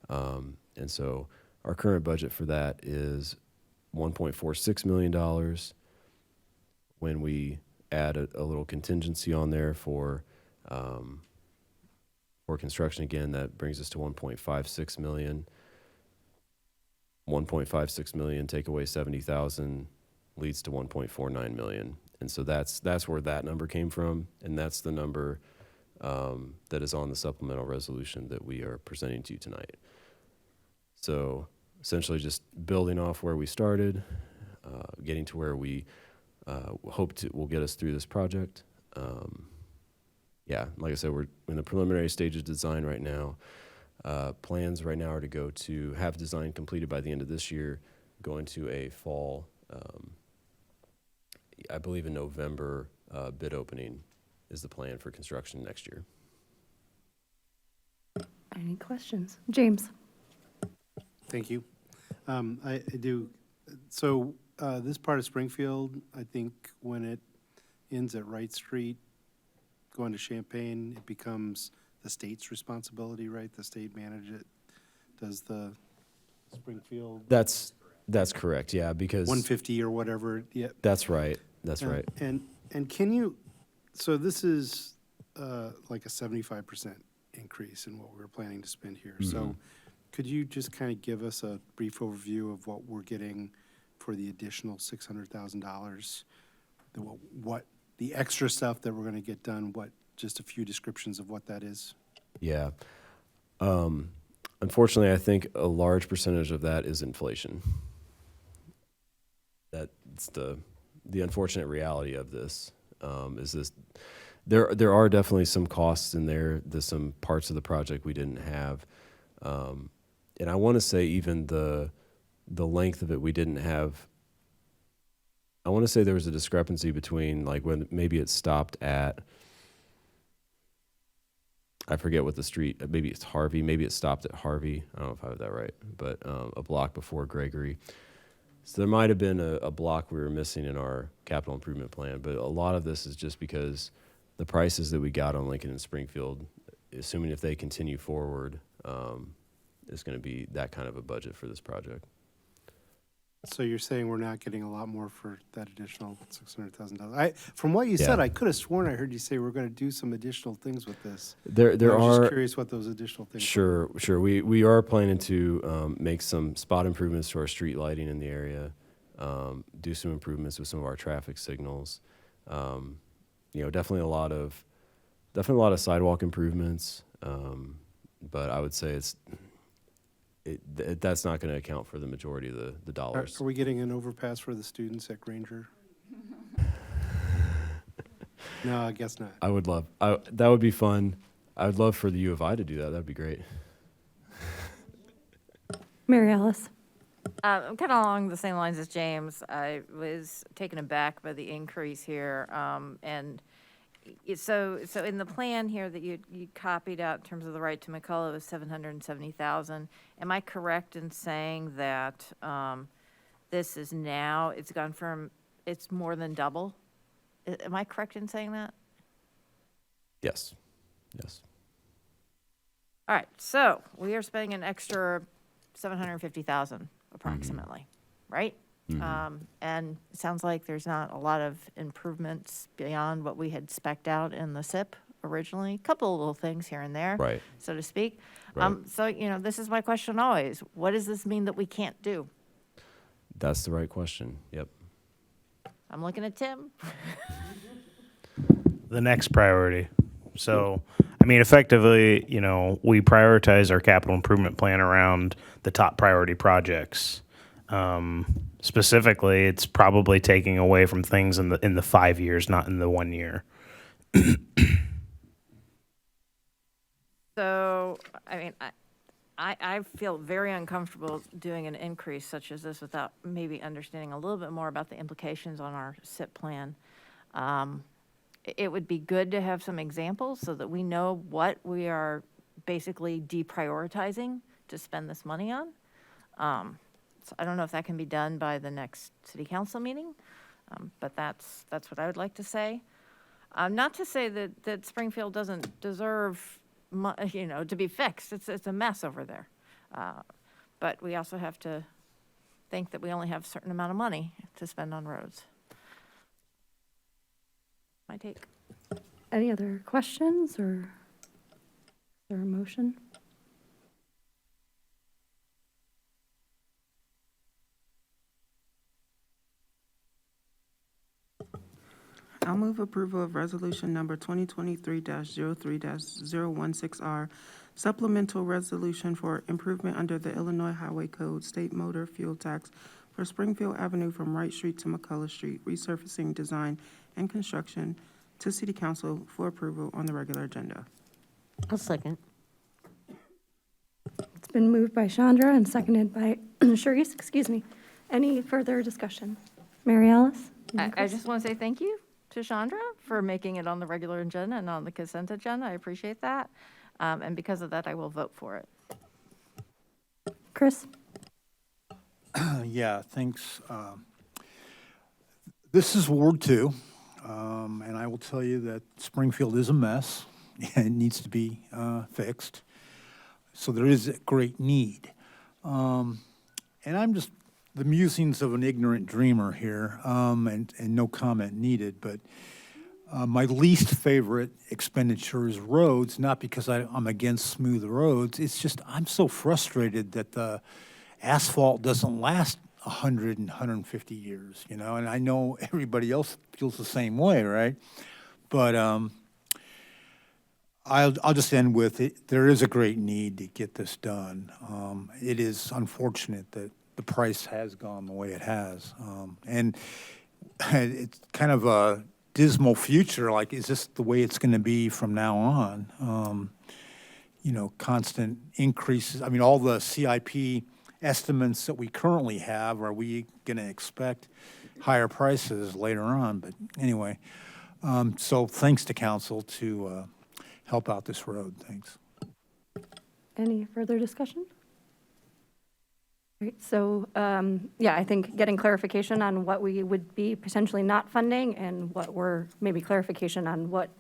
Speaker 16: And so our current budget for that is $1.46 million. When we add a little contingency on there for construction, again, that brings us to $1.56 million. 1.56 million, take away 70,000, leads to 1.49 million. And so that's where that number came from, and that's the number that is on the supplemental resolution that we are presenting to you tonight. So essentially just building off where we started, getting to where we hope will get us through this project. Like I said, we're in the preliminary stage of design right now. Plans right now are to go to have design completed by the end of this year, go into a fall, I believe in November, bid opening is the plan for construction next year.
Speaker 1: Any questions? James?
Speaker 8: Thank you. I do. So this part of Springfield, I think when it ends at Wright Street, going to Champaign, it becomes the state's responsibility, right? The state manages it. Does the Springfield?
Speaker 16: That's correct, yeah, because
Speaker 8: 150 or whatever. Yeah.
Speaker 16: That's right. That's right.
Speaker 8: And can you? So this is like a 75% increase in what we were planning to spend here.
Speaker 16: Mm-hmm.
Speaker 8: So could you just kind of give us a brief overview of what we're getting for the additional $600,000? What the extra stuff that we're going to get done? Just a few descriptions of what that is?
Speaker 16: Yeah. Unfortunately, I think a large percentage of that is inflation. That's the unfortunate reality of this. There are definitely some costs in there. There's some parts of the project we didn't have. And I want to say even the length of it we didn't have. I want to say there was a discrepancy between like when maybe it stopped at, I forget what the street, maybe it's Harvey, maybe it stopped at Harvey. I don't know if I have that right, but a block before Gregory. So there might have been a block we were missing in our capital improvement plan, but a lot of this is just because the prices that we got on Lincoln and Springfield, assuming if they continue forward, is going to be that kind of a budget for this project.
Speaker 8: So you're saying we're not getting a lot more for that additional $600,000? From what you said, I could have sworn I heard you say we're going to do some additional things with this.
Speaker 16: There
Speaker 8: I was
Speaker 16: are.
Speaker 8: just curious what those additional things
Speaker 16: Sure. We are planning to make some spot improvements to our street lighting in the area, do some improvements with some of our traffic signals. Definitely a lot of sidewalk improvements. But I would say that's not going to account for the majority of the dollars.
Speaker 8: Are we getting an overpass for the students at Granger? No, I guess not.
Speaker 16: I would love. That would be fun. I would love for the U of I to do that. That'd be great.
Speaker 1: Mary Alice?
Speaker 12: I'm kind of along the same lines as James. I was taken aback by the increase here. And so in the plan here that you copied out in terms of the right to McCullough was 770,000. Am I correct in saying that this is now, it's more than double? Am I correct in saying that?
Speaker 16: Yes. Yes.
Speaker 12: All right, so we are spending an extra 750,000 approximately, right? And it sounds like there's not a lot of improvements beyond what we had spec'd out in the SIP originally. A couple of little things here and there,
Speaker 16: Right.
Speaker 12: so to speak.
Speaker 16: Right.
Speaker 12: So, this is my question always. What does this mean that we can't do?
Speaker 16: That's the right question. Yep.
Speaker 12: I'm looking at Tim.
Speaker 18: The next priority. So, I mean, effectively, we prioritize our capital improvement plan around the top priority projects. Specifically, it's probably taking away from things in the 5 years, not in the 1 year.
Speaker 12: So, I mean, I feel very uncomfortable doing an increase such as this without maybe understanding a little bit more about the implications on our SIP plan. It would be good to have some examples so that we know what we are basically deprioritizing to spend this money on. So I don't know if that can be done by the next city council meeting, but that's what I would like to say. Not to say that Springfield doesn't deserve, to be fixed. It's a mess over there. But we also have to think that we only have a certain amount of money to spend on roads. My take.
Speaker 1: Any other questions or is there a motion?
Speaker 13: I'll move approval of resolution number 2023-03-016R, supplemental resolution for improvement under the Illinois Highway Code State Motor Fuel Tax for Springfield Avenue from Wright Street to McCullough Street, resurfacing, design, and construction to City Council for approval on the regular agenda.
Speaker 11: I'll second.
Speaker 1: It's been moved by Chandra and seconded by Charisse, excuse me. Any further discussion? Mary Alice?
Speaker 12: I just want to say thank you to Chandra for making it on the regular agenda and on the consent agenda. I appreciate that. And because of that, I will vote for it.
Speaker 1: Chris?
Speaker 14: Yeah, thanks. This is Ward 2, and I will tell you that Springfield is a mess. It needs to be fixed. So there is a great need. And I'm just the musings of an ignorant dreamer here, and no comment needed, but my least favorite expenditure is roads, not because I'm against smooth roads. It's just I'm so frustrated that the asphalt doesn't last 100 and 150 years, and I know everybody else feels the same way, right? But I'll just end with it. There is a great need to get this done. It is unfortunate that the price has gone the way it has. And it's kind of a dismal future, like, is this the way it's going to be from now on? Constant increases. I mean, all the CIP estimates that we currently have, are we going to expect higher prices later on? But anyway, so thanks to council to help out this road. Thanks.
Speaker 1: Any further discussion? Great. So, yeah, I think getting clarification on what we would be potentially not funding and what we're, maybe clarification on what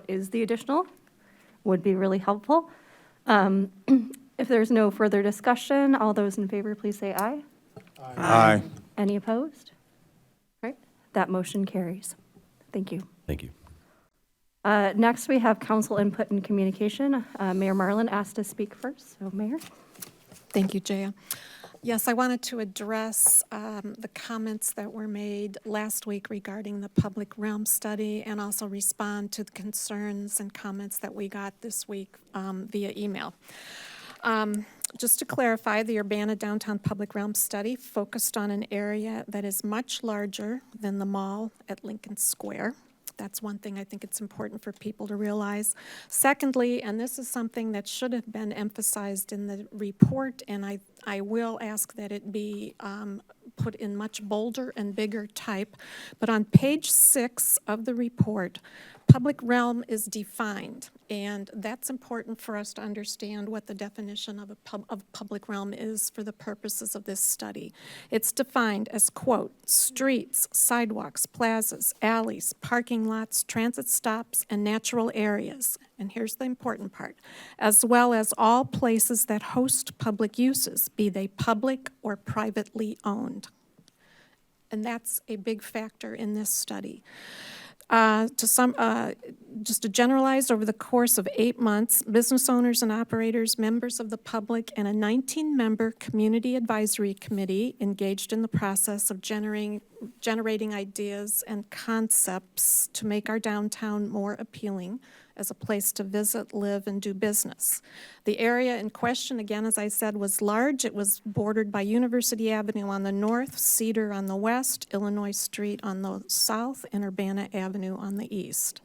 Speaker 1: is the additional would be really helpful. If there's no further discussion, all those in favor, please say aye.
Speaker 14: Aye.
Speaker 1: Any opposed? Right, that motion carries. Thank you.
Speaker 16: Thank you.
Speaker 1: Next, we have council input and communication. Mayor Marlin asked to speak first, so Mayor.
Speaker 6: Thank you, Jaya. Yes, I wanted to address the comments that were made last week regarding the public realm study and also respond to the concerns and comments that we got this week via email. Just to clarify, the Urbana Downtown Public Realm Study focused on an area that is much larger than the mall at Lincoln Square. That's one thing I think it's important for people to realize. Secondly, and this is something that should have been emphasized in the report, and I will ask that it be put in much bolder and bigger type. But on page 6 of the report, public realm is defined, and that's important for us to understand what the definition of public realm is for the purposes of this study. It's defined as, quote, streets, sidewalks, plazas, alleys, parking lots, transit stops, and natural areas. And here's the important part, as well as all places that host public uses, be they public or privately owned. And that's a big factor in this study. Just to generalize, over the course of 8 months, business owners and operators, members of the public, and a 19-member community advisory committee engaged in the process of generating ideas and concepts to make our downtown more appealing as a place to visit, live, and do business. The area in question, again, as I said, was large. It was bordered by University Avenue on the north, Cedar on the west, Illinois Street on the south, and Urbana Avenue on the east.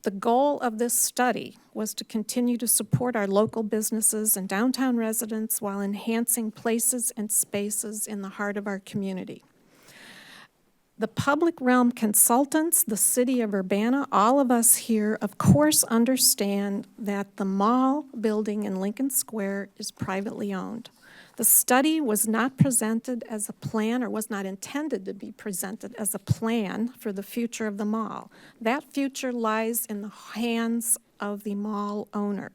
Speaker 6: The goal of this study was to continue to support our local businesses and downtown residents while enhancing places and spaces in the heart of our community. The public realm consultants, the city of Urbana, all of us here, of course, understand that the mall building in Lincoln Square is privately owned. The study was not presented as a plan, or was not intended to be presented as a plan for the future of the mall. That future lies in the hands of the mall owner.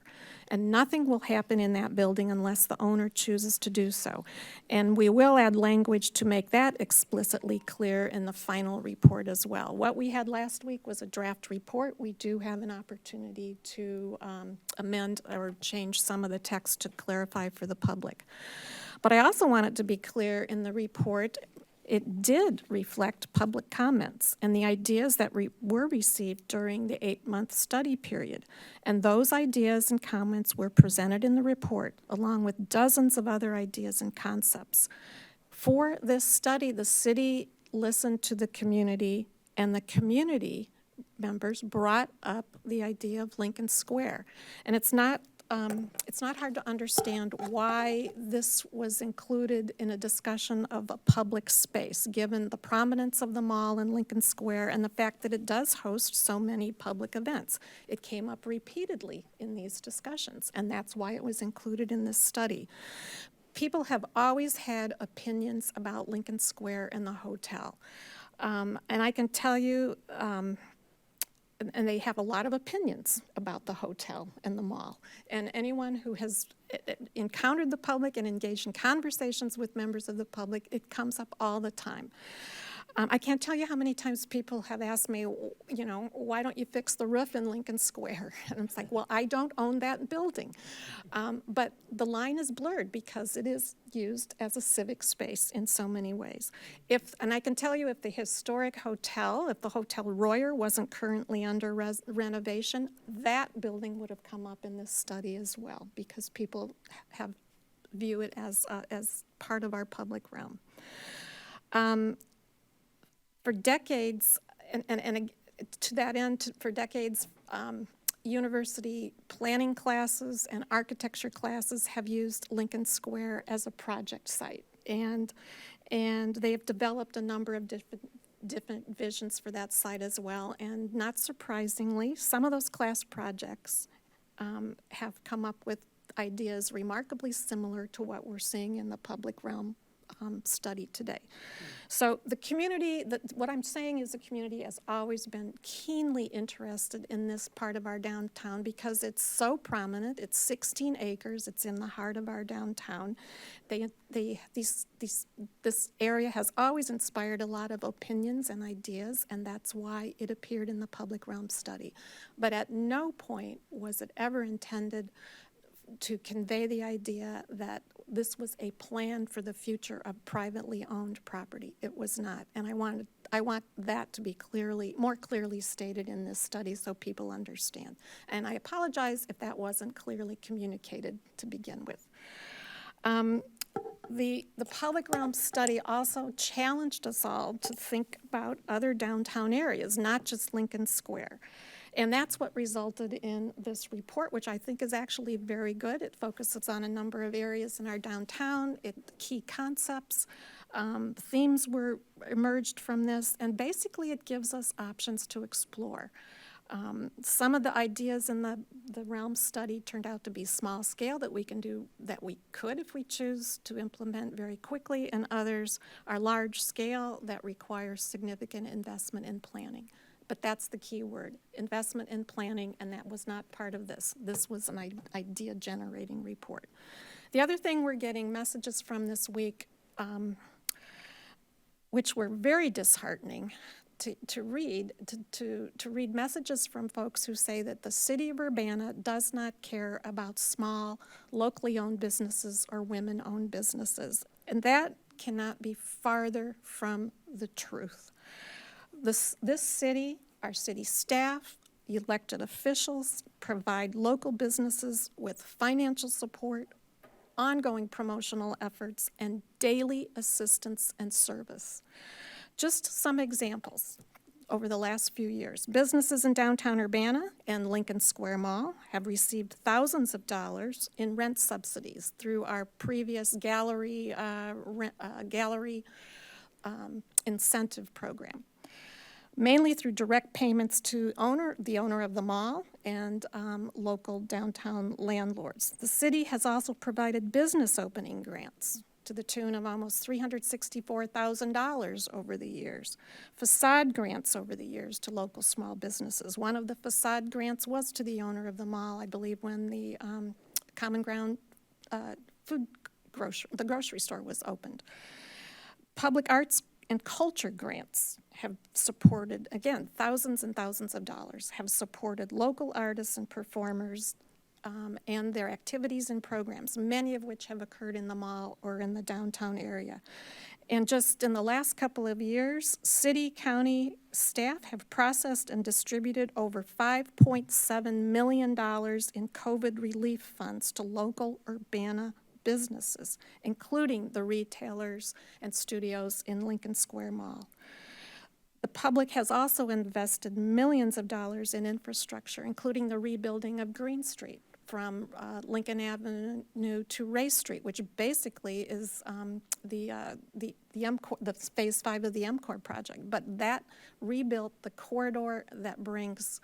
Speaker 6: And nothing will happen in that building unless the owner chooses to do so. And we will add language to make that explicitly clear in the final report as well. What we had last week was a draft report. We do have an opportunity to amend or change some of the text to clarify for the public. But I also want it to be clear in the report, it did reflect public comments and the ideas that were received during the 8-month study period. And those ideas and comments were presented in the report, along with dozens of other ideas and concepts. For this study, the city listened to the community, and the community members brought up the idea of Lincoln Square. And it's not hard to understand why this was included in a discussion of a public space, given the prominence of the mall in Lincoln Square and the fact that it does host so many public events. It came up repeatedly in these discussions, and that's why it was included in this study. People have always had opinions about Lincoln Square and the hotel. And I can tell you, and they have a lot of opinions about the hotel and the mall. And anyone who has encountered the public and engaged in conversations with members of the public, it comes up all the time. I can't tell you how many times people have asked me, you know, why don't you fix the roof in Lincoln Square? And it's like, well, I don't own that building. But the line is blurred because it is used as a civic space in so many ways. And I can tell you, if the historic hotel, if the Hotel Royer wasn't currently under renovation, that building would have come up in this study as well, because people view it as part of our public realm. For decades, and to that end, for decades, university planning classes and architecture classes have used Lincoln Square as a project site. And they have developed a number of different visions for that site as well. And not surprisingly, some of those class projects have come up with ideas remarkably similar to what we're seeing in the public realm study today. So the community, what I'm saying is the community has always been keenly interested in this part of our downtown because it's so prominent. It's 16 acres. It's in the heart of our downtown. This area has always inspired a lot of opinions and ideas, and that's why it appeared in the public realm study. But at no point was it ever intended to convey the idea that this was a plan for the future of privately owned property. It was not, and I want that to be more clearly stated in this study so people understand. And I apologize if that wasn't clearly communicated to begin with. The public realm study also challenged us all to think about other downtown areas, not just Lincoln Square. And that's what resulted in this report, which I think is actually very good. It focuses on a number of areas in our downtown, key concepts. Themes were emerged from this, and basically it gives us options to explore. Some of the ideas in the realm study turned out to be small scale that we could, if we choose, to implement very quickly, and others are large scale that require significant investment in planning. But that's the key word, investment in planning, and that was not part of this. This was an idea-generating report. The other thing we're getting messages from this week, which were very disheartening to read messages from folks who say that the city of Urbana does not care about small, locally owned businesses or women-owned businesses. And that cannot be farther from the truth. This city, our city staff, elected officials provide local businesses with financial support, ongoing promotional efforts, and daily assistance and service. Just some examples over the last few years. Businesses in downtown Urbana and Lincoln Square Mall have received thousands of dollars in rent subsidies through our previous gallery incentive program, mainly through direct payments to the owner of the mall and local downtown landlords. The city has also provided business opening grants to the tune of almost $364,000 over the years. Facade grants over the years to local small businesses. One of the facade grants was to the owner of the mall, I believe, when the Common Ground the grocery store was opened. Public arts and culture grants have supported, again, thousands and thousands of dollars, have supported local artists and performers and their activities and programs, many of which have occurred in the mall or in the downtown area. And just in the last couple of years, city, county staff have processed and distributed over $5.7 million in COVID relief funds to local Urbana businesses, including the retailers and studios in Lincoln Square Mall. The public has also invested millions of dollars in infrastructure, including the rebuilding of Green Street from Lincoln Avenue to Ray Street, which basically is the phase 5 of the MCOR project. But that rebuilt the corridor that brings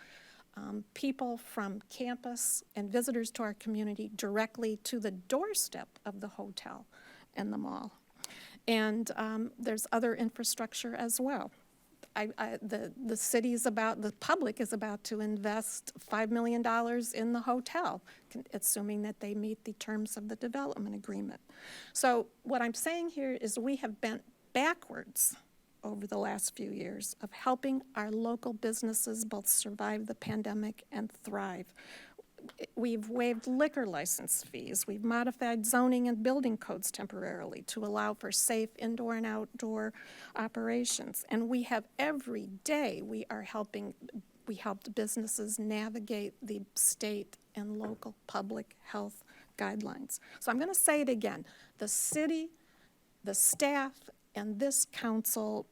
Speaker 6: people from campus and visitors to our community directly to the doorstep of the hotel and the mall. And there's other infrastructure as well. The public is about to invest $5 million in the hotel, assuming that they meet the terms of the development agreement. So what I'm saying here is we have bent backwards over the last few years of helping our local businesses both survive the pandemic and thrive. We've waived liquor license fees. We've modified zoning and building codes temporarily to allow for safe indoor and outdoor operations. And we have every day we helped businesses navigate the state and local public health guidelines. So I'm going to say it again. The city, the staff, and this council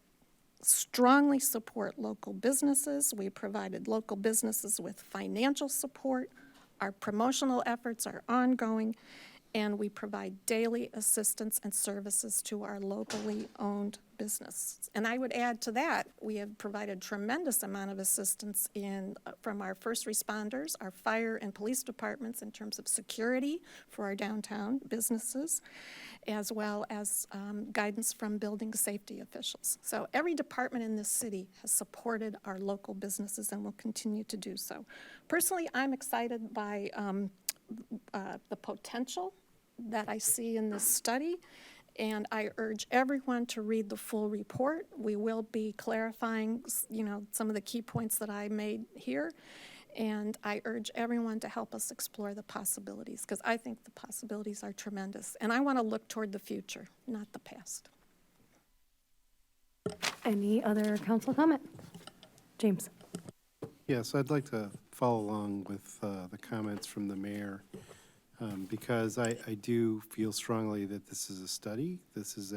Speaker 6: strongly support local businesses. We provided local businesses with financial support. Our promotional efforts are ongoing, and we provide daily assistance and services to our locally owned business. And I would add to that, we have provided tremendous amount of assistance from our first responders, our fire and police departments in terms of security for our downtown businesses, as well as guidance from building safety officials. So every department in this city has supported our local businesses and will continue to do so. Personally, I'm excited by the potential that I see in this study, and I urge everyone to read the full report. We will be clarifying, some of the key points that I made here, and I urge everyone to help us explore the possibilities, because I think the possibilities are tremendous, and I want to look toward the future, not the past.
Speaker 1: Any other council comment? James.
Speaker 8: Yes, I'd like to follow along with the comments from the mayor, because I do feel strongly that this is a study. This is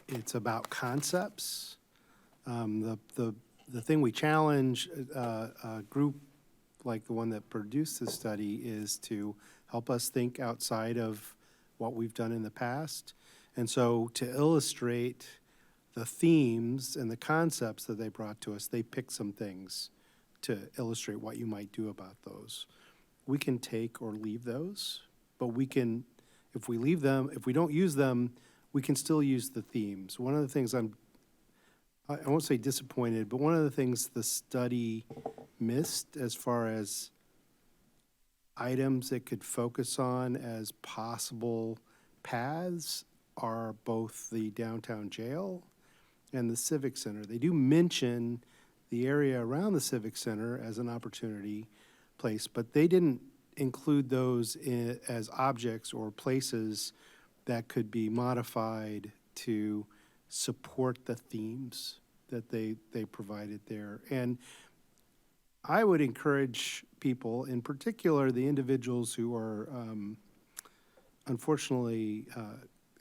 Speaker 8: it's about concepts. The the thing we challenge a group like the one that produced this study is to help us think outside of what we've done in the past. And so to illustrate the themes and the concepts that they brought to us, they picked some things to illustrate what you might do about those. We can take or leave those, but we can, if we leave them, if we don't use them, we can still use the themes. One of the things I won't say disappointed, but one of the things the study missed as far as items it could focus on as possible paths are both the downtown jail and the Civic Center. They do mention the area around the Civic Center as an opportunity place, but they didn't include those as objects or places that could be modified to support the themes that they provided there. And I would encourage people, in particular the individuals who are unfortunately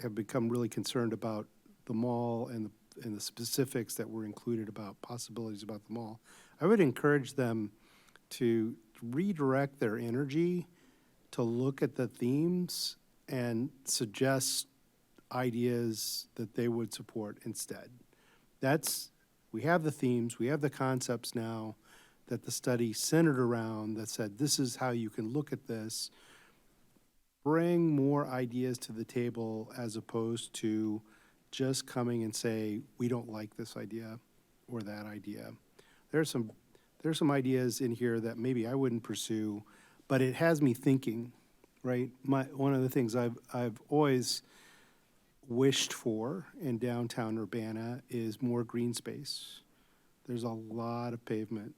Speaker 8: have become really concerned about the mall and the specifics that were included about possibilities about the mall. I would encourage them to redirect their energy to look at the themes and suggest ideas that they would support instead. We have the themes, we have the concepts now that the study centered around that said, this is how you can look at this. Bring more ideas to the table as opposed to just coming and say, we don't like this idea or that idea. There's some ideas in here that maybe I wouldn't pursue, but it has me thinking, right? One of the things I've always wished for in downtown Urbana is more green space. There's a lot of pavement.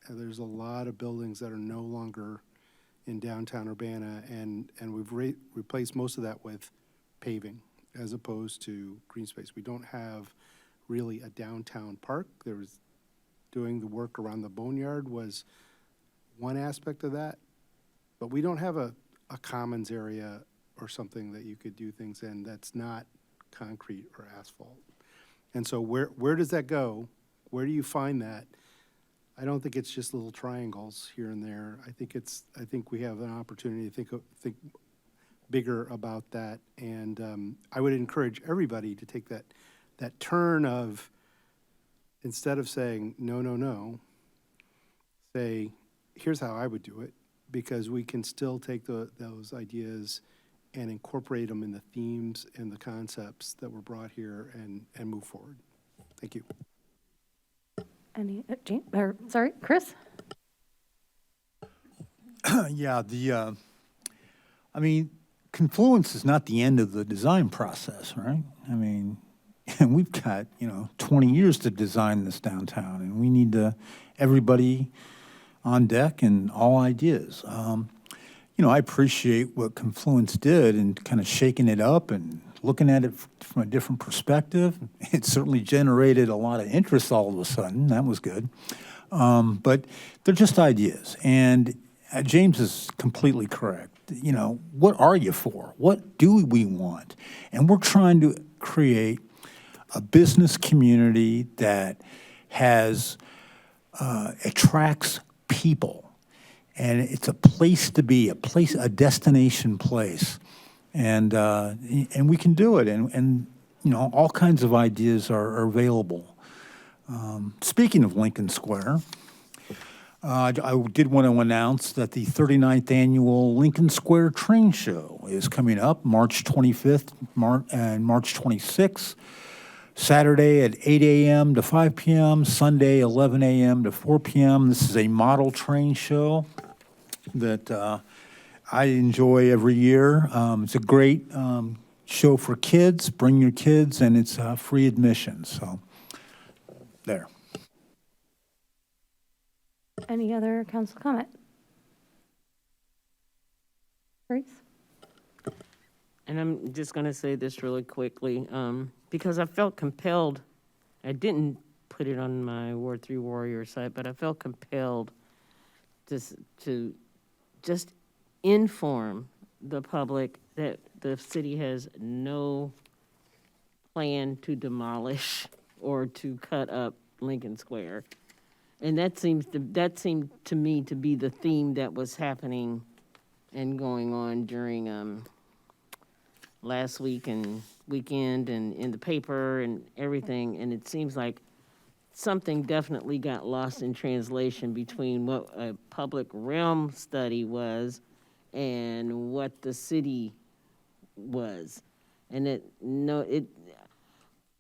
Speaker 8: There's a lot of buildings that are no longer in downtown Urbana, and we've replaced most of that with paving as opposed to green space. We don't have really a downtown park. There was doing the work around the Boneyard was one aspect of that, but we don't have a commons area or something that you could do things in that's not concrete or asphalt. And so where does that go? Where do you find that? I don't think it's just little triangles here and there. I think we have an opportunity to think bigger about that. And I would encourage everybody to take that turn of, instead of saying, no, no, no, say, here's how I would do it, because we can still take those ideas and incorporate them in the themes and the concepts that were brought here and move forward. Thank you.
Speaker 1: Chris?
Speaker 14: Yeah, I mean, confluence is not the end of the design process, right? I mean, and we've got, 20 years to design this downtown, and we need everybody on deck and all ideas. I appreciate what Confluence did and kind of shaking it up and looking at it from a different perspective. It certainly generated a lot of interest all of a sudden. That was good. But they're just ideas. And James is completely correct. What are you for? What do we want? And we're trying to create a business community that attracts people. And it's a place to be, a destination place. And we can do it. And all kinds of ideas are available. Speaking of Lincoln Square, I did want to announce that the 39th annual Lincoln Square Train Show is coming up March 25th and March 26th. Saturday at 8 a.m. to 5 p.m., Sunday 11 a.m. to 4 p.m. This is a model train show that I enjoy every year. It's a great show for kids. Bring your kids, and it's free admission. So, there.
Speaker 1: Any other council comment? Grace?
Speaker 11: And I'm just going to say this really quickly, because I felt compelled. I didn't put it on my Ward 3 Warrior site, but I felt compelled to just inform the public that the city has no plan to demolish or to cut up Lincoln Square. And that seemed to me to be the theme that was happening and going on during last week and weekend and in the paper and everything. And it seems like something definitely got lost in translation between what a public realm study was and what the city was. And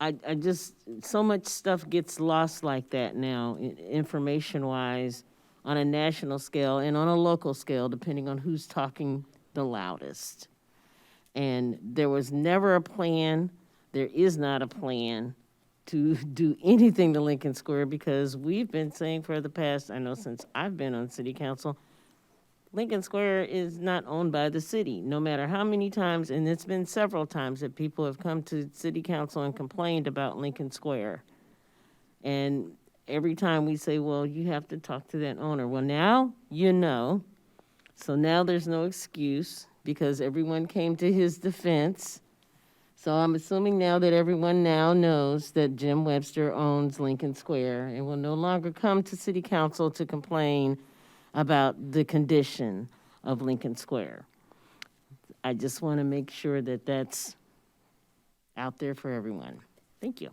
Speaker 11: I just, so much stuff gets lost like that now, information-wise, on a national scale and on a local scale, depending on who's talking the loudest. And there was never a plan, there is not a plan to do anything to Lincoln Square, because we've been saying for the past, I know since I've been on city council, Lincoln Square is not owned by the city, no matter how many times, and it's been several times that people have come to city council and complained about Lincoln Square. And every time we say, well, you have to talk to that owner. Well, now you know. So now there's no excuse because everyone came to his defense. So I'm assuming now that everyone now knows that Jim Webster owns Lincoln Square and will no longer come to city council to complain about the condition of Lincoln Square. I just want to make sure that that's out there for everyone. Thank you.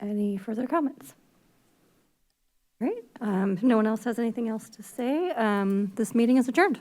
Speaker 1: Any further comments? Great. If no one else has anything else to say, this meeting is adjourned.